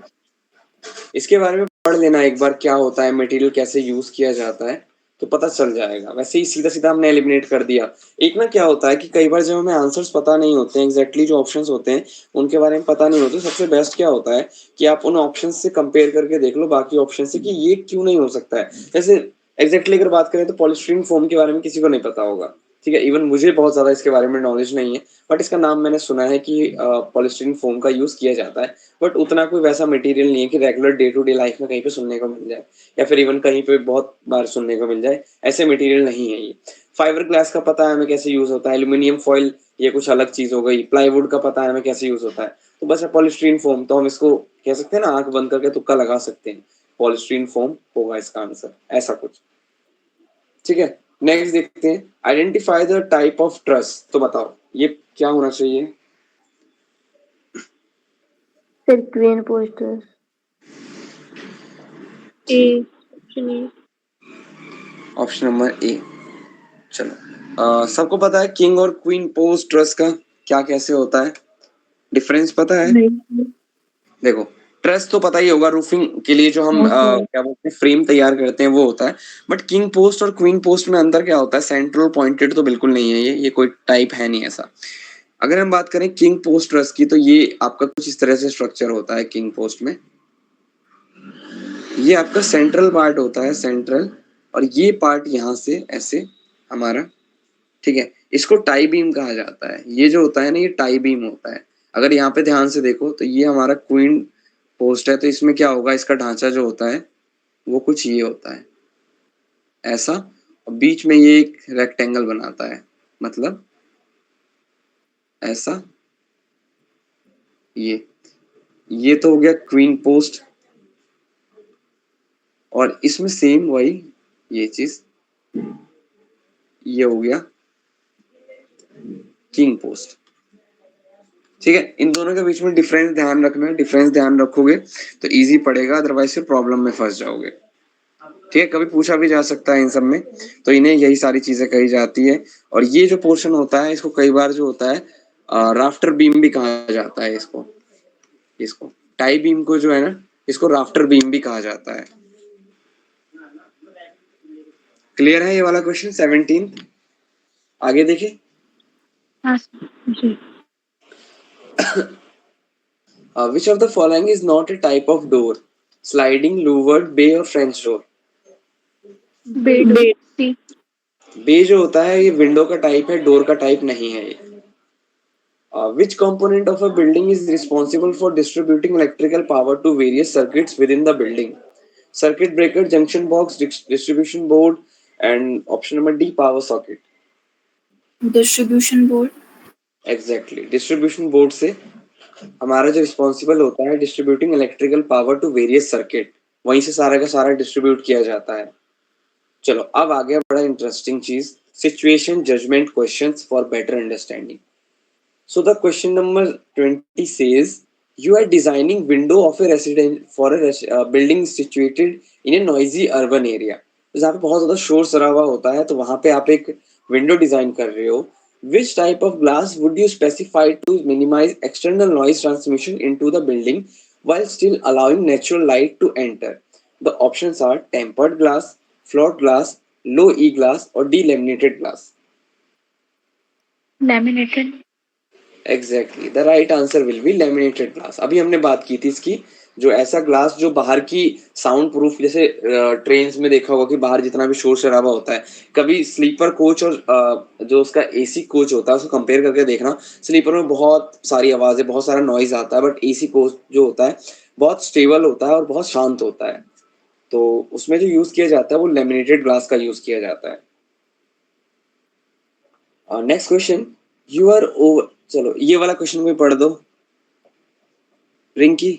इसके बारे में पढ़ लेना एक बार, क्या होता है, मटेरियल कैसे यूज किया जाता है, तो पता चल जाएगा। वैसे ही सीधा सीधा हमने एलिमिनेट कर दिया। एक ना क्या होता है कि कई बार जब हमें आंसर्स पता नहीं होते हैं, एग्जैक्टली जो ऑप्शंस होते हैं उनके बारे में पता नहीं होते, सबसे बेस्ट क्या होता है कि आप उन ऑप्शंस से कंपेयर करके देख लो बाकी ऑप्शन से कि ये क्यों नहीं हो सकता है। जैसे एग्जैक्टली अगर बात करें तो पॉलीस्टीरीन फोम के बारे में किसी को नहीं पता होगा, ठीक है? इवन मुझे बहुत ज्यादा इसके बारे में नॉलेज नहीं है, बट इसका नाम मैंने सुना है कि पॉलीस्टीरीन फोम का यूज किया जाता है। बट उतना कोई वैसा मटेरियल नहीं है कि regular day to day life में कहीं पे सुनने को मिल जाए, या फिर इवन कहीं पे बहुत बार सुनने को मिल जाए, ऐसे मटेरियल नहीं है ये। फाइबर ग्लास का पता है हमें कैसे यूज होता है। एल्यूमिनियम फॉइल ये कुछ अलग चीज हो गई। प्लाईवुड का पता है हमें कैसे यूज होता है। तो बस पॉलीस्टीरीन फोम, तो हम इसको कह सकते हैं ना, आंख बंद करके तुक्का लगा सकते हैं, पॉलीस्टीरीन फोम होगा इसका आंसर, ऐसा कुछ, ठीक है? नेक्स्ट देखते हैं, identify the type of truss. तो बताओ ये क्या होना चाहिए? Sir, crane posters. A, option A. Option number ए। चलो, सबको पता है किंग और क्वीन पोस्ट ट्रस का क्या कैसे होता है? डिफरेंस पता है? नहीं। देखो, ट्रस तो पता ही होगा, रूफिंग के लिए जो हम क्या बोलते हैं, फ्रेम तैयार करते हैं वो होता है। बट किंग पोस्ट और क्वीन पोस्ट में अंतर क्या होता है? सेंट्रल पॉइंटेड तो बिल्कुल नहीं है ये कोई टाइप है नहीं ऐसा। अगर हम बात करें किंग पोस्ट ट्रस की, तो ये आपका कुछ इस तरह से स्ट्रक्चर होता है किंग पोस्ट में। ये आपका सेंट्रल पार्ट होता है, सेंट्रल, और ये पार्ट यहाँ से ऐसे हमारा, ठीक है? इसको टाई बीम कहा जाता है। ये जो होता है ना, ये टाई बीम होता है। अगर यहाँ पे ध्यान से देखो तो ये हमारा क्वीन पोस्ट है, तो इसमें क्या होगा, इसका ढांचा जो होता है वो कुछ ये होता है ऐसा, और बीच में ये एक रेक्टेंगल बनाता है, मतलब ऐसा। ये तो हो गया क्वीन पोस्ट, और इसमें सेम वही ये चीज, ये हो गया किंग पोस्ट, ठीक है? इन दोनों के बीच में डिफरेंस ध्यान रखना है। डिफरेंस ध्यान रखोगे तो इजी पड़ेगा, अदरवाइज फिर प्रॉब्लम में फंस जाओगे, ठीक है? कभी पूछा भी जा सकता है इन सब में, तो इन्हें यही सारी चीजें कही जाती है। और ये जो पोर्शन होता है इसको कई बार जो होता है राफ्टर बीम भी कहा जाता है। इसको टाई बीम को जो है ना, इसको राफ्टर बीम भी कहा जाता है। क्लियर है ये वाला क्वेश्चन 17? आगे देखिए। हाँ सर, जी। Which of the following is not a type of door? Sliding, louvered, bay or French door? बेड सी। बे जो होता है ये विंडो का टाइप है, डोर का टाइप नहीं है ये। Which component of a building is responsible for distributing electrical power to various circuits within the building? Circuit breaker, junction box, distribution board, and option number D, power socket. Distribution board. Exactly. Distribution board से हमारा जो responsible होता है distributing electrical power to various circuit, वहीं से सारा का सारा डिस्ट्रीब्यूट किया जाता है। चलो अब आ गया बड़ा इंटरेस्टिंग चीज, situation judgement questions for better understanding. So the question number 20 says you are designing window of a resident for a building situated in a noisy urban area। जहाँ पे बहुत ज्यादा शोर शराबा होता है, तो वहां पे आप एक विंडो डिजाइन कर रहे हो। Which type of glass would you specify to minimize external noise transmission into the building while still allowing natural light to enter? The options are tempered glass, float glass, low E glass or delaminated glass. Laminated. Exactly, the right answer will be laminated glass। अभी हमने बात की थी इसकी, जो ऐसा glass जो बाहर की साउंड प्रूफ, जैसे ट्रेन्स में देखा होगा कि बाहर जितना भी शोर शराबा होता है, कभी स्लीपर कोच और जो उसका एसी कोच होता है उसको कंपेयर करके देखना। स्लीपर में बहुत सारी आवाजें, बहुत सारा नॉइज आता है, बट एसी कोच जो होता है बहुत स्टेबल होता है और बहुत शांत होता है। तो उसमें जो यूज किया जाता है वो लेमिनेटेड ग्लास का यूज किया जाता है। Next question, you are over, चलो ये वाला क्वेश्चन भी पढ़ दो रिंकी।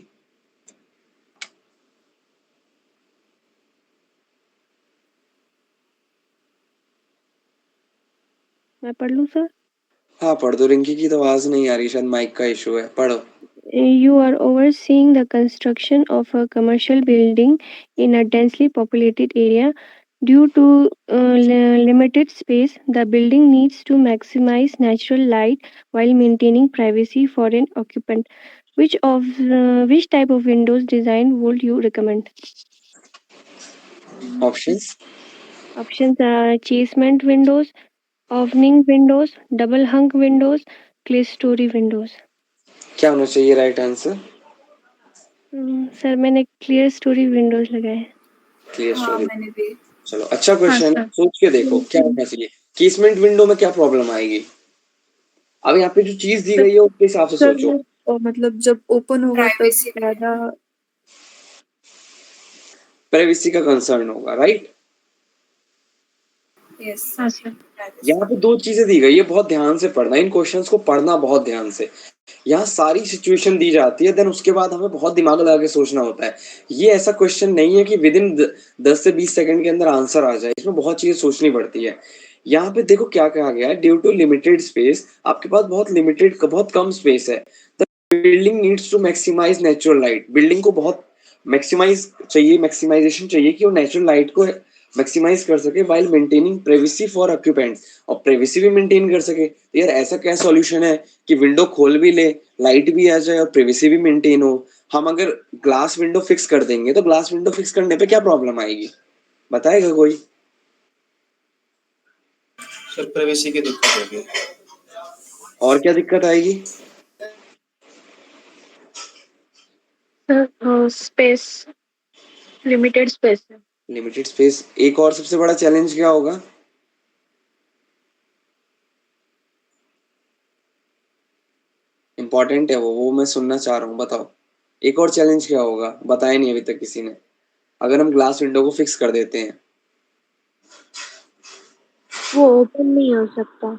मैं पढ़ लूँ सर? हाँ पढ़ दो, रिंकी की तो आवाज नहीं आ रही, शायद माइक का इशू है, पढ़ो। You are overseeing the construction of a commercial building in a densely populated area. Due to limited space, the building needs to maximize natural light while maintaining privacy for an occupant. Which type of windows design would you recommend? Options? Options are casement windows, awning windows, double hung windows, clerestory windows. क्या होना चाहिए right answer? Sir मैंने clear story Windows लगाए। Clear हाँ story. मैंने भी। चलो अच्छा हाँ क्वेश्चन है, सर। सोच के देखो क्या होना चाहिए। केसमेंट विंडो में क्या प्रॉब्लम आएगी? अब यहाँ पे जो चीज दी गई है उसके हिसाब से सर सोचो। वो मतलब जब ओपन होगा तब Privacy ज्यादा प्राइवेसी का कंसर्न होगा, राइट? yes हाँ सर। privacy। यहाँ पे दो चीजें दी गई है, बहुत ध्यान से पढ़ना, इन क्वेश्चंस को पढ़ना बहुत ध्यान से। यहाँ सारी सिचुएशन दी जाती है, देन उसके बाद हमें बहुत दिमाग लगा के सोचना होता है। ये ऐसा क्वेश्चन नहीं है कि विद इन 10 से 20 सेकंड के अंदर आंसर आ जाए, इसमें बहुत चीजें सोचनी पड़ती है। यहाँ पे देखो क्या कहा गया है, ड्यू टू लिमिटेड स्पेस, आपके पास बहुत कम स्पेस है, the building needs to maximize natural light. Building को बहुत मैक्सिमाइजेशन चाहिए कि वो नेचुरल लाइट को मैक्सिमाइज कर सके while maintaining privacy for occupants, और प्राइवेसी भी मेंटेन कर सके। तो यार ऐसा क्या सॉल्यूशन है कि विंडो खोल भी ले, लाइट भी आ जाए और प्राइवेसी भी मेंटेन हो? हम अगर ग्लास विंडो फिक्स कर देंगे तो ग्लास विंडो फिक्स करने पे क्या प्रॉब्लम आएगी, बताएगा कोई? सर प्राइवेसी की दिक्कत होगी। और क्या दिक्कत आएगी? सर स्पेस, लिमिटेड स्पेस है। Limited space. एक और सबसे बड़ा चैलेंज क्या होगा? इंपॉर्टेंट है वो मैं सुनना चाह रहा हूँ, बताओ। एक और चैलेंज क्या होगा, बताया नहीं अभी तक किसी ने। अगर हम ग्लास विंडो को फिक्स कर देते हैं, वो ओपन नहीं हो सकता।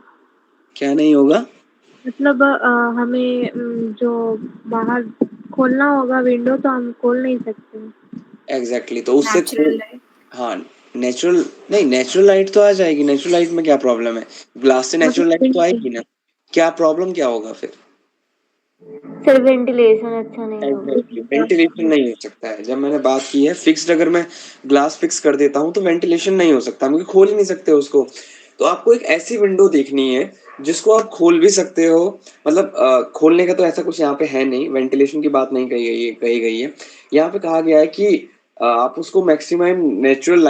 क्या नहीं होगा? मतलब हमें जो बाहर खोलना होगा विंडो तो हम खोल नहीं सकते। एग्जैक्टली तो उससे Natural light। हाँ नेचुरल नहीं, नेचुरल लाइट तो आ जाएगी। नेचुरल लाइट में क्या प्रॉब्लम है? ग्लास से नेचुरल लाइट तो आएगी ना। क्या प्रॉब्लम क्या होगा फिर? सर वेंटिलेशन अच्छा नहीं होगा। वेंटिलेशन नहीं हो सकता है। जब मैंने बात की है फिक्स्ड, अगर मैं ग्लास फिक्स कर देता हूँ तो वेंटिलेशन नहीं हो सकता, क्योंकि खोल ही नहीं सकते उसको। तो आपको एक ऐसी विंडो देखनी है जिसको आप खोल भी सकते हो, मतलब खोलने का तो ऐसा कुछ यहाँ पे है नहीं, वेंटिलेशन की बात नहीं कही गई है। यहाँ पे कहा गया है कि आप उसको मैक्सिमम नेचुरल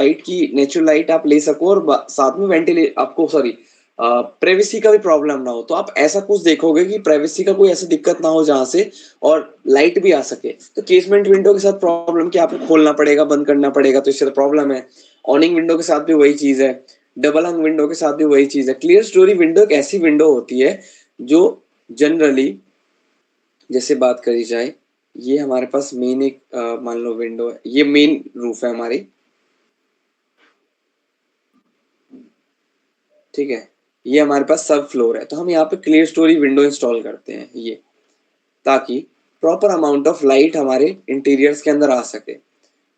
लाइट आप ले सको, और साथ में आपको सॉरी प्राइवेसी का भी प्रॉब्लम ना हो। तो आप ऐसा कुछ देखोगे कि प्राइवेसी का कोई ऐसी दिक्कत ना हो जहां से और लाइट भी आ सके। तो केसमेंट विंडो के साथ प्रॉब्लम कि आपको खोलना पड़ेगा, बंद करना पड़ेगा, तो इससे प्रॉब्लम है। ऑनिंग विंडो के साथ भी वही चीज है, डबल हंग विंडो के साथ भी वही चीज है। क्लियर स्टोरी विंडो एक ऐसी विंडो होती है जो जनरली, जैसे बात करी जाए, ये हमारे पास मेन एक मान लो विंडो है, ये मेन रूफ है हमारी, ठीक है, ये हमारे पास सब फ्लोर है। तो हम यहाँ पे क्लियर स्टोरी विंडो इंस्टॉल करते हैं ये, ताकि प्रॉपर अमाउंट ऑफ लाइट हमारे इंटीरियर्स के अंदर आ सके,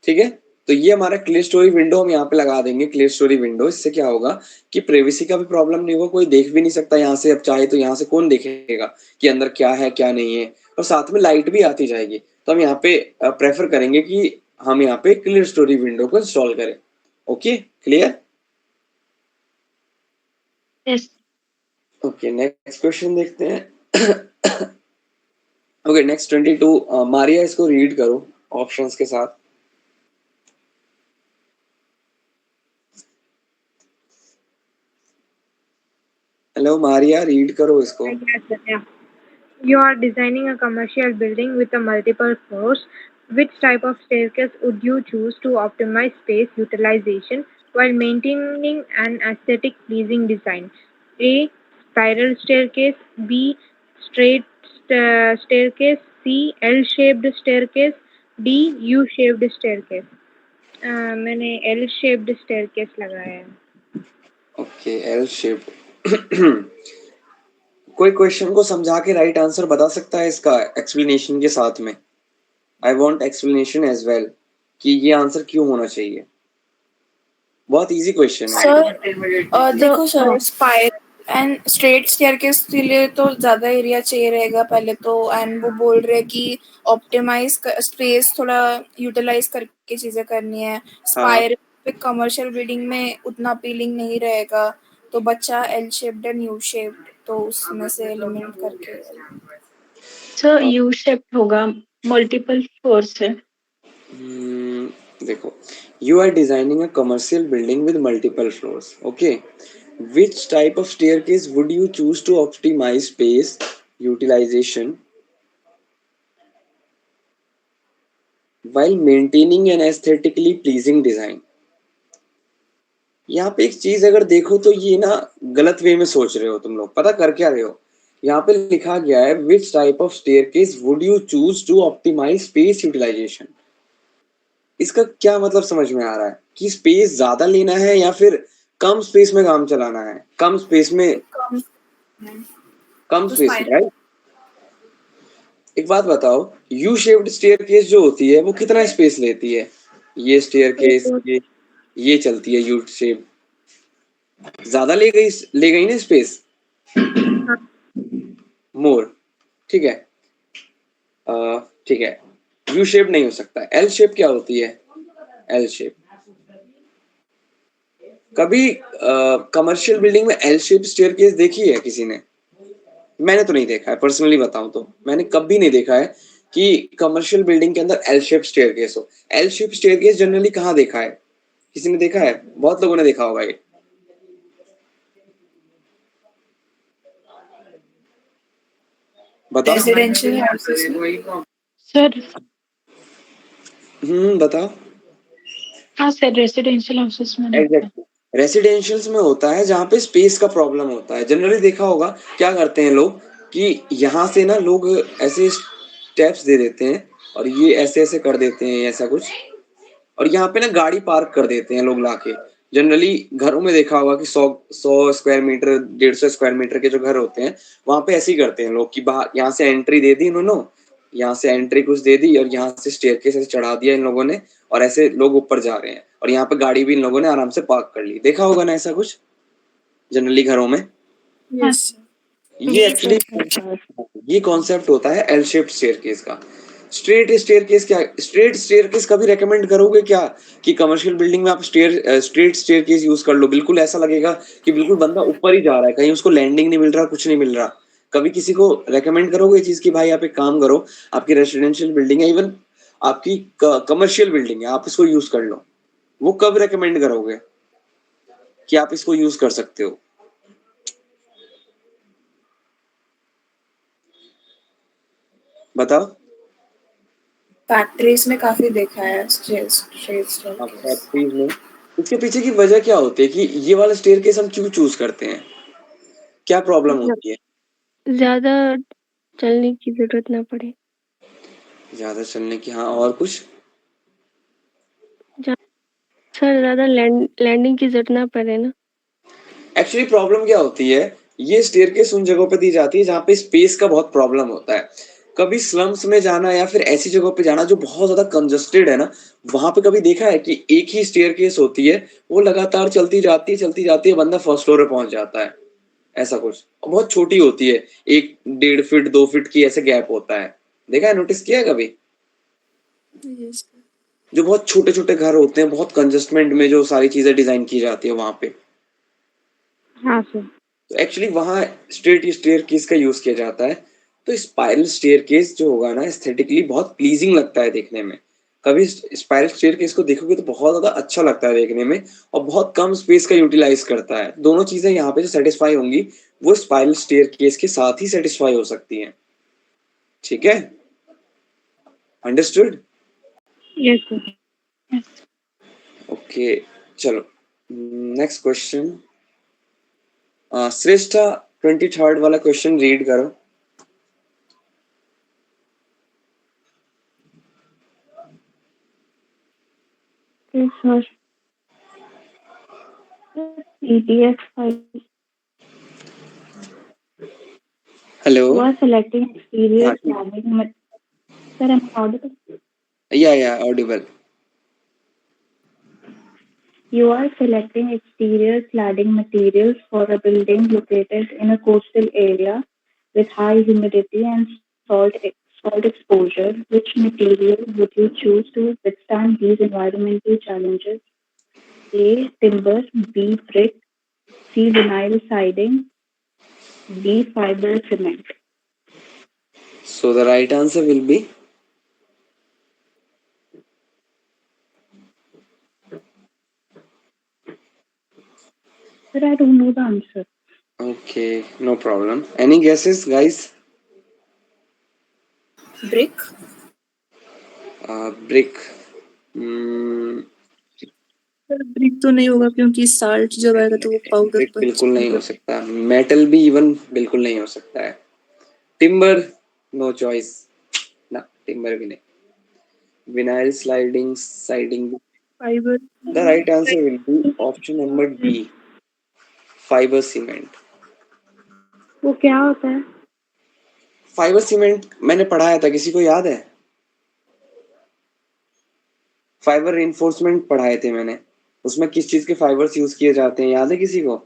ठीक है। तो ये हमारा क्लियर स्टोरी विंडो हम यहाँ पे लगा देंगे। क्लियर स्टोरी विंडो, इससे क्या होगा कि प्राइवेसी का भी प्रॉब्लम नहीं होगा, कोई देख भी नहीं सकता यहाँ से। अब चाहे तो यहाँ से कौन देखेगा कि अंदर क्या है क्या नहीं है, और साथ में लाइट भी आती जाएगी। तो हम यहाँ पे प्रेफर करेंगे कि हम यहाँ पे क्लियर स्टोरी विंडो को इंस्टॉल करें। Okay clear? Yes. Okay next question देखते हैं। ओके नेक्स्ट 22, मारिया इसको रीड करो ऑप्शंस के साथ। हेलो मारिया, रीड करो इसको। Yes, sir, yeah. You are designing a commercial building with a multiple floors. which type of staircase would you choose to optimize space utilization while maintaining an aesthetic pleasing design? A. Spiral staircase. B. Straight staircase. C. L-shaped staircase. D. U-shaped staircase. मैंने L-shaped staircase लगाया है. Okay, L shaped. कोई question को समझा के right answer बता सकता है इसका एक्सप्लेनेशन के साथ में? I want explanation as well कि ये आंसर क्यों होना चाहिए. बहुत इजी क्वेश्चन है. सर देखो sir, spiral and straight staircase के लिए तो ज्यादा एरिया चाहिए रहेगा पहले तो, एंड वो बोल रहे कि ऑप्टिमाइज स्पेस थोड़ा यूटिलाइज करके चीजें करनी है. स्पाइरल पे कमर्शियल बिल्डिंग में उतना अपीलिंग नहीं रहेगा, तो बच्चा L shaped and U shaped, तो उसमें से एलिमिनेट करके. सर यू शेप होगा, मल्टीपल फ्लोर्स है. देखो, you are designing a commercial building with multiple floors. Okay, which type of staircase would you choose to optimize space utilization while maintaining an aesthetically pleasing design? यहाँ पे एक चीज अगर देखो तो ये ना गलत वे में सोच रहे हो तुम लोग. पता कर क्या रहे हो? यहाँ पे लिखा गया है which type of staircase would you choose to optimize space utilization. इसका क्या मतलब समझ में आ रहा है कि स्पेस ज्यादा लेना है या फिर कम स्पेस में काम चलाना है? कम स्पेस में, कम स्पेस में, राइट? एक बात बताओ, यू शेप्ड स्टेयरकेस जो होती है वो कितना स्पेस लेती है? ये स्टेयरकेस ये चलती है यू शेप, ज्यादा ले गई ना स्पेस, मोर. ठीक है, ठीक है. यू शेप नहीं हो सकता. एल शेप क्या होती है? L shape. कभी कमर्शियल बिल्डिंग में एल शेप स्टेयरकेस देखी है किसी ने? मैंने तो नहीं देखा है. पर्सनली बताऊं तो मैंने कभी नहीं देखा है कि कमर्शियल बिल्डिंग के अंदर एल शेप स्टेयरकेस हो. एल शेप स्टेयरकेस जनरली कहाँ देखा है? किसी ने देखा है? बहुत लोगों ने देखा होगा ये. बताओ. रेजिडेंशियल हाउसेस में. सर बताओ. हाँ सर, रेसिडेंशियल हाउसेस में. एग्जैक्टली, रेसिडेंशियल्स में होता है जहाँ पे स्पेस का प्रॉब्लम होता है. जनरली देखा होगा क्या करते हैं लोग कि यहाँ से ना लोग ऐसे स्टेप्स दे देते हैं और ये ऐसे ऐसे कर देते हैं ऐसा कुछ, और यहाँ पे ना गाड़ी पार्क कर देते हैं लोग लाके. जनरली घरों में देखा होगा कि 100 स्क्वायर मीटर 150 स्क्वायर मीटर के जो घर होते हैं वहां पे ऐसे ही करते हैं लोग कि बाहर यहाँ से एंट्री दे दी इन्होंने, यहाँ से एंट्री कुछ दे दी और यहाँ से स्टेयरकेस ऐसे चढ़ा दिया इन लोगों ने, और ऐसे लोग ऊपर जा रहे हैं और यहाँ पे गाड़ी भी इन लोगों ने आराम से पार्क कर ली. देखा होगा ना ऐसा कुछ जनरली घरों में. यस. ये एक्चुअली ये कॉन्सेप्ट होता है एल शेप्ड स्टेयरकेस का. स्ट्रेट स्टेयरकेस क्या? स्ट्रेट स्टेयरकेस कभी रेकमेंड करोगे क्या कि कमर्शियल बिल्डिंग में आप स्ट्रेट स्टेयरकेस यूज कर लो? बिल्कुल ऐसा लगेगा कि बिल्कुल बंदा ऊपर ही जा रहा है, कहीं उसको लैंडिंग नहीं मिल रहा, कुछ नहीं मिल रहा. कभी किसी को रेकमेंड करोगे ये चीज कि भाई आप एक काम करो, आपकी रेसिडेंशियल बिल्डिंग है, इवन आपकी कमर्शियल बिल्डिंग है, आप इसको यूज कर लो? वो कब रेकमेंड करोगे कि आप इसको यूज कर सकते हो? बताओ. फैक्ट्रीज में काफी देखा है फैक्ट्रीज में. इसके पीछे की वजह क्या होती है कि ये वाला स्टेयरकेस हम क्यों चूज करते हैं? क्या प्रॉब्लम होती है? ज्यादा चलने की जरूरत ना पड़े. ज्यादा चलने की, हाँ. और कुछ? सर ज्यादा लैंडिंग की जरूरत ना पड़े ना. एक्चुअली प्रॉब्लम क्या होती है, ये स्टेयरकेस उन जगहों पे दी जाती है जहाँ पे स्पेस का बहुत प्रॉब्लम होता है. कभी स्लम्स में जाना या फिर ऐसी जगहों पे जाना जो बहुत ज्यादा कंजस्टेड है ना, वहां पे कभी देखा है कि एक ही स्टेयरकेस होती है, वो लगातार चलती जाती है, बंदा फर्स्ट फ्लोर पे पहुंच जाता है. ऐसा कुछ. और बहुत छोटी होती है, 1-1.5 फीट 2 फीट की ऐसे गैप होता है. देखा है? नोटिस किया है कभी? यस. जो बहुत छोटे छोटे घर होते हैं, बहुत कंजस्टमेंट में जो सारी चीजें डिजाइन की जाती है वहां पे. हाँ सर. तो एक्चुअली वहां स्ट्रेट स्टेयरकेस का यूज किया जाता है. तो स्पाइरल स्टेयरकेस जो होगा ना, एस्थेटिकली बहुत प्लीजिंग लगता है देखने में. कभी स्पाइरल स्टेयरकेस को देखोगे तो बहुत ज्यादा अच्छा लगता है देखने में, और बहुत कम स्पेस का यूटिलाइज करता है. दोनों चीजें यहाँ पे जो सेटिस्फाई होंगी वो स्पाइरल स्टेयरकेस के साथ ही सेटिस्फाई हो सकती हैं. ठीक है? अंडरस्टूड? Yes, sir. ओके, चलो नेक्स्ट क्वेश्चन। श्रेष्ठा 23rd वाला क्वेश्चन रीड करो। Yes, sir. PDF file. Hello, You are selecting exterior हाँ ठीक, cladding. Sir, am I audible? या Audible. You are selecting exterior cladding materials for a building located in a coastal area with high humidity and salt exposure. Which material would you choose to withstand these environmental challenges? A. Timber. B. Brick. C. Vinyl siding. D. Fiber cement. So the right answer will be Sir, I don't know the answer. okay, no problem. Any guesses, guys? Brick. Brick. Brick तो नहीं होगा क्योंकि salt जब आएगा तो वो powder brick बन बिल्कुल नहीं हो जाएगा। सकता। मेटल भी इवन बिल्कुल नहीं हो सकता है। टिम्बर नो चॉइस ना, टिम्बर भी नहीं। Vinyl siding. Fibre The right answer will be option number B, fibre cement. वो क्या होता है? फाइबर सीमेंट मैंने पढ़ाया था, किसी को याद है? फाइबर रिइंफोर्समेंट पढ़ाए थे मैंने। उसमें किस चीज के फाइबर्स यूज किए जाते हैं याद है किसी को?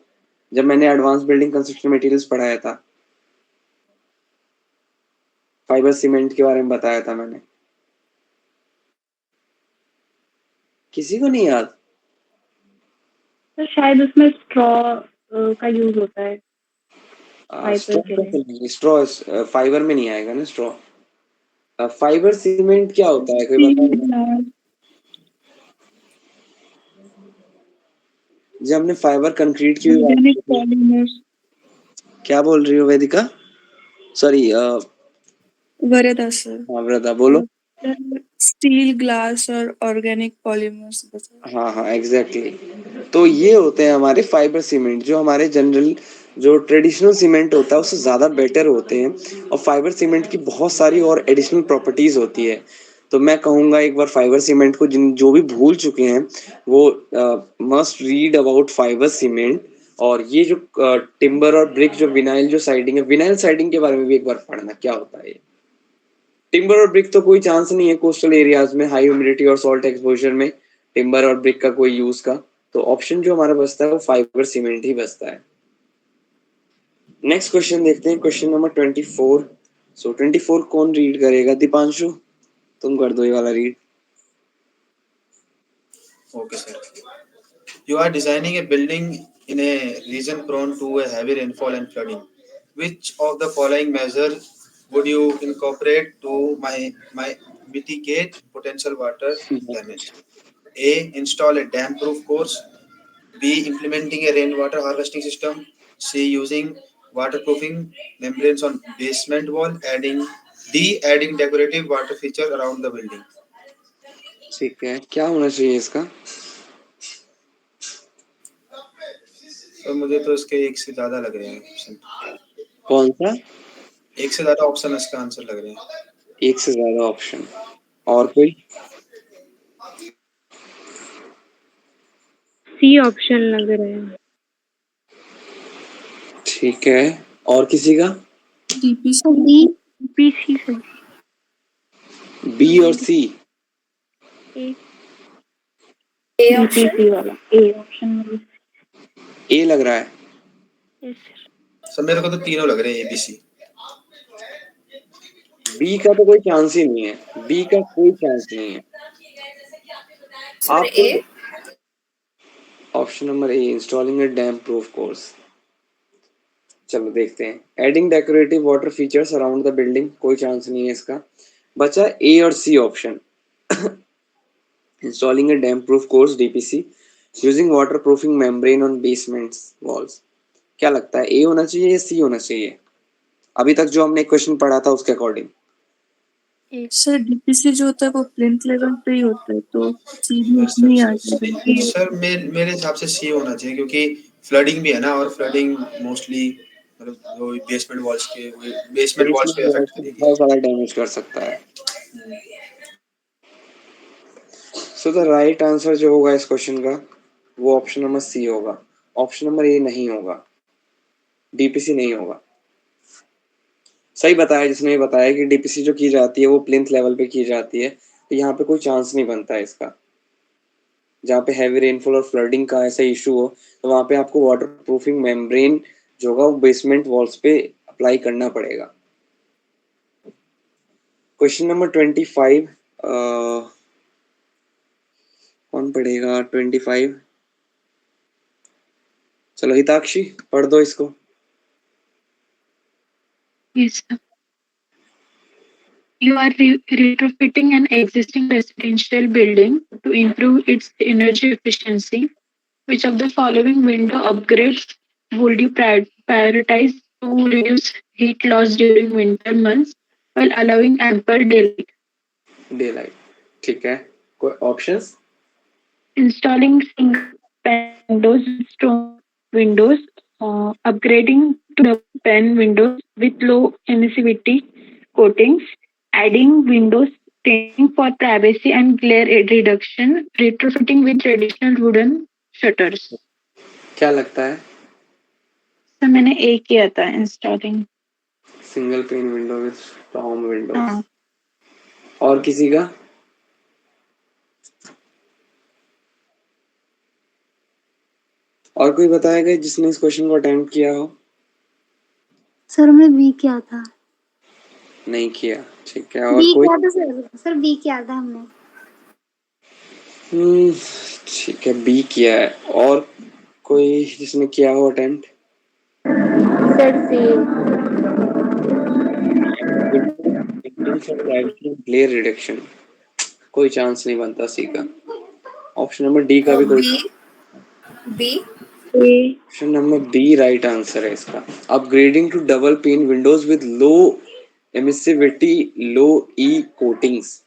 जब मैंने एडवांस बिल्डिंग कंस्ट्रक्शन मटेरियल्स पढ़ाया था, फाइबर सीमेंट के बारे में बताया था मैंने। किसी को नहीं याद? तो शायद उसमें स्ट्रॉ का यूज होता है फाइबर के लिए। स्ट्रॉ फाइबर में नहीं आएगा ना स्ट्रॉ। फाइबर सीमेंट क्या होता है, कोई बताएगा? जब हमने फाइबर कंक्रीट की भी बात ऑर्गेनिक की थी। पॉलीमर्स। क्या बोल रही हो वेदिका? सॉरी वरदा सर। हाँ व्रता बोलो। स्टील, ग्लास और ऑर्गेनिक पॉलीमर्स बता। हाँ एग्जैक्टली। तो ये होते हैं हमारे फाइबर सीमेंट, जो हमारे जनरल जो ट्रेडिशनल सीमेंट होता है उससे ज़्यादा बेटर होते हैं। और फाइबर सीमेंट की बहुत सारी और एडिशनल प्रॉपर्टीज़ होती है। तो मैं कहूँगा एक बार फाइबर सीमेंट को जो भी भूल चुके हैं वो must read about fibre cement. और ये जो टिम्बर और ब्रिक जो विनाइल जो साइडिंग है, विनाइल साइडिंग के बारे में भी एक बार पढ़ना क्या होता है। टिम्बर और ब्रिक तो कोई चांस नहीं है कोस्टल एरियाज में हाई ह्यूमिडिटी और सॉल्ट एक्सपोजर में टिम्बर और ब्रिक का कोई यूज का। तो ऑप्शन जो हमारा बचता है वो फाइबर सीमेंट ही बचता है। नेक्स्ट क्वेश्चन देखते हैं, क्वेश्चन नंबर 24। सो 24 कौन रीड करेगा? दीपांशु तुम कर दो ये वाला read. Okay, sir. You are designing a building in a region prone to a heavy rainfall and flooding. Which of the following measures would you incorporate to mitigate potential water damage? A. Install a dam-proof course. B. Implementing a rainwater harvesting system. C. Using waterproofing membranes on basement wall. Adding decorative water feature around the building. ठीक है, क्या होना चाहिए इसका? तो मुझे तो इसके एक से ज्यादा लग रहे हैं ऑप्शन। कौन सा? एक से ज्यादा ऑप्शन इसका आंसर लग रहे हैं। एक से ज्यादा ऑप्शन और कोई? सी ऑप्शन लग रहे हैं। ठीक है, और किसी का? डीपीसी से बी और सी? A option. DPC वाला ए ऑप्शन में। ए लग रहा है। Yes sir. सब मेरे को तो तीनों लग रहे हैं एबीसी। बी का तो कोई चांस ही नहीं है, बी का कोई चांस नहीं है। Sir, A. Option number A, installing a damp proof course. चलो देखते हैं। Adding decorative water features around the building, कोई चांस नहीं है इसका। बचा ए और C option. Installing a damp proof course DPC, using water proofing membrane on basements walls. क्या लगता है, ए होना चाहिए या सी होना चाहिए? अभी तक जो हमने क्वेश्चन पढ़ा था उसके अकॉर्डिंग। सर डीपीसी जो होता है वो प्लिंथ लेवल पे ही होता है, तो सी भी उसमें ही आ जाएगा। सर मेरे हिसाब से सी होना चाहिए, क्योंकि फ्लडिंग भी है ना, और फ्लडिंग मोस्टली मतलब वो बेसमेंट वॉल्स पे अफेक्ट करेगी। बहुत ज्यादा डैमेज कर सकता है। सो द राइट आंसर जो होगा इस क्वेश्चन का वो ऑप्शन नंबर सी होगा। ऑप्शन नंबर ए नहीं होगा, डीपीसी नहीं होगा। सही बताया जिसने बताया कि डीपीसी जो की जाती है वो प्लिंथ लेवल पे की जाती है, तो यहाँ पे कोई चांस नहीं बनता है इसका। जहाँ पे हैवी रेनफॉल और फ्लडिंग का ऐसा इशू हो तो वहाँ पे आपको वाटर प्रूफिंग मेम्ब्रेन जो होगा वो बेसमेंट वॉल्स पे अप्लाई करना पड़ेगा। क्वेश्चन नंबर 25 कौन पढ़ेगा? 25 चलो हिताक्षी पढ़ दो इसको। Yes, sir. You are retrofitting an existing residential building to improve its energy efficiency. Which of the following window upgrades would you prioritize to reduce heat loss during winter months while allowing ample daylight? Daylight, ठीक है। कोई options? Installing single pane windows with strong windows, upgrading to double pane windows with low emissivity coatings, adding windows staining for privacy and glare reduction, retrofitting with traditional wooden shutters. क्या लगता है? Sir मैंने A किया था, installing single pane window with strong windows. हाँ। और किसी का? और कोई बताएगा जिसने इस क्वेश्चन को अटेम्प्ट किया हो? सर हमने बी किया था। नहीं किया, ठीक है। और बी कोई? किया था सर बी किया था हमने। ठीक है, बी किया है। और कोई जिसने किया हो अटेम्प्ट? सर सी। ग्लेयर रिडक्शन, कोई चांस नहीं बनता सी का। ऑप्शन नंबर डी का भी कोई? B option number B right answer है इसका। Upgrading to double pane windows with low emissivity low E coatings.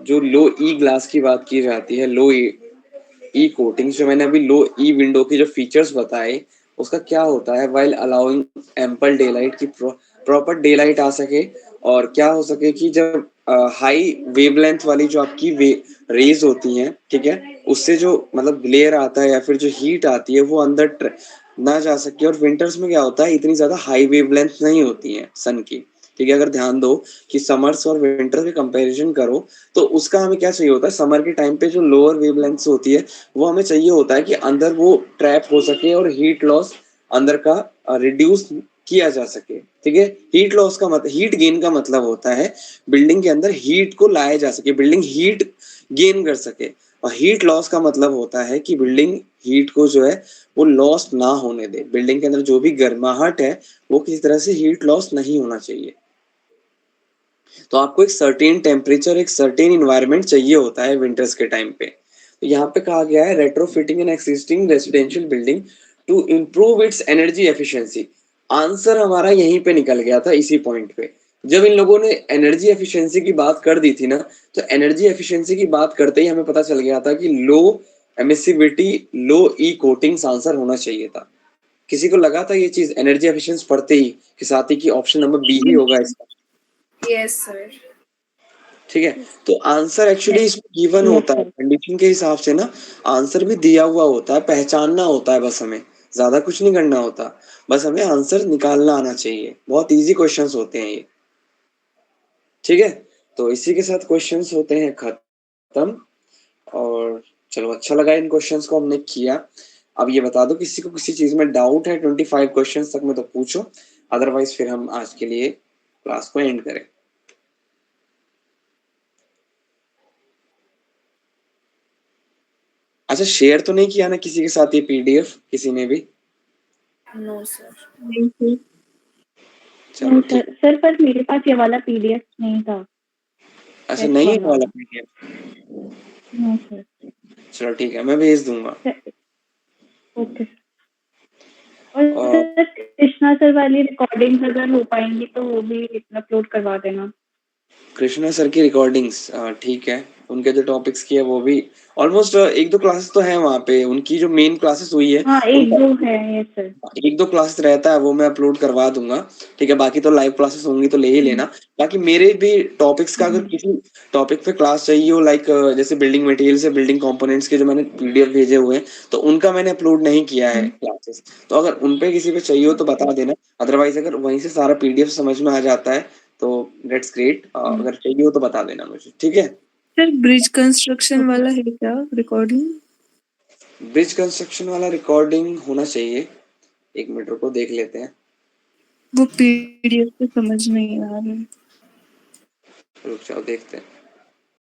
जो लो ई ग्लास की बात की जाती है, लो ई कोटिंग्स, जो मैंने अभी लो ई विंडो की जो फीचर्स बताए उसका क्या होता है, वाइल अलाउइंग एम्पल डेलाइट की प्रॉपर डेलाइट आ सके, और क्या हो सके कि जब हाई वेवलेंथ वाली जो आपकी रेज होती हैं, ठीक है, उससे जो मतलब ग्लेयर आता है या फिर जो हीट आती है वो अंदर ना जा सके। और विंटर्स में क्या होता है, इतनी ज्यादा हाई वेवलेंथ नहीं होती है सन की, ठीक है। अगर ध्यान दो कि समर्स और विंटर के कंपैरिजन करो तो उसका हमें क्या चाहिए होता है, समर के टाइम पे जो लोअर वेवलेंथ होती है वो हमें चाहिए होता है कि अंदर वो ट्रैप हो सके और हीट लॉस अंदर का रिड्यूस किया जा सके, ठीक है। हीट लॉस का मतलब, हीट गेन का मतलब होता है बिल्डिंग के अंदर हीट को लाया जा सके, बिल्डिंग हीट गेन कर सके। और हीट लॉस का मतलब होता है कि बिल्डिंग हीट को जो है वो लॉस ना होने दे, बिल्डिंग के अंदर जो भी गर्माहट है वो किसी तरह से हीट लॉस नहीं होना चाहिए। तो आपको एक सर्टेन टेम्परेचर, एक सर्टेन इन्वायरमेंट चाहिए होता है विंटर्स के टाइम पे। तो यहाँ पे कहा गया है retrofitting an existing residential building to improve its energy efficiency. Answer हमारा यहीं पे निकल गया था, इसी पॉइंट पे। जब इन लोगों ने एनर्जी एफिशिएंसी की बात कर दी थी ना, तो एनर्जी एफिशिएंसी की बात करते ही हमें पता चल गया था कि लो emissivity low E coatings answer होना चाहिए था। किसी को लगा था ये चीज एनर्जी एफिशिएंसी पढ़ते ही कि साथ ही कि ऑप्शन नंबर बी ही होगा इसका? Yes sir. ठीक है, तो आंसर एक्चुअली इसमें गिवन होता है कंडीशन के हिसाब से ना, आंसर भी दिया हुआ होता है, पहचानना होता है बस, हमें ज्यादा कुछ नहीं करना होता, बस हमें आंसर निकालना आना चाहिए। बहुत इजी क्वेश्चंस होते हैं ये, ठीक है। तो इसी के साथ क्वेश्चंस होते हैं खत्म। और चलो, अच्छा लगा इन क्वेश्चंस को हमने किया। अब ये बता दो किसी को किसी चीज में डाउट है 25 क्वेश्चंस तक में तो पूछो, अदरवाइज फिर हम आज के लिए क्लास को एंड करें। अच्छा, शेयर तो नहीं किया ना किसी के साथ ये पीडीएफ, किसी ने भी? No sir. चलो ठीक। सर पर मेरे पास ये वाला पीडीएफ नहीं था। अच्छा, नहीं है वाला पीडीएफ? No sir. चलो ठीक है, मैं भेज दूंगा। ओके। और सर कृष्णा सर वाली रिकॉर्डिंग अगर हो पाएंगी तो वो भी अपलोड करवा देना। कृष्णा सर की रिकॉर्डिंग्स ठीक है, उनके जो टॉपिक्स की है वो भी ऑलमोस्ट 1-2 क्लासेस तो हैं वहाँ पे, उनकी जो मेन क्लासेस हुई है हाँ, उनका 1-2 है, यस सर। 1-2 क्लासेस रहता है, वो मैं अपलोड करवा दूँगा, ठीक है? बाकी तो लाइव क्लासेस होंगी तो ले ही लेना। बाकी मेरे भी टॉपिक्स का अगर किसी टॉपिक पे क्लास चाहिए हो लाइक जैसे बिल्डिंग मटेरियल्स या बिल्डिंग कंपोनेंट्स के जो मैंने पीडीएफ भेजे हुए हैं, तो उनका मैंने अपलोड नहीं किया है क्लासेस। तो अगर उन पे किसी पे चाहिए हो तो बता देना, अदरवाइज़ अगर वहीं से सारा पीडीएफ समझ में आ जाता है तो दैट्स ग्रेट। अगर चाहिए हो तो बता देना मुझे, ठीक है? सर ब्रिज कंस्ट्रक्शन वाला है क्या रिकॉर्डिंग? ब्रिज कंस्ट्रक्शन वाला रिकॉर्डिंग होना चाहिए। 1 मिनट रुको देख लेते हैं। वो पीडीएफ पे समझ नहीं आ रहा है। रुक जाओ देखते हैं।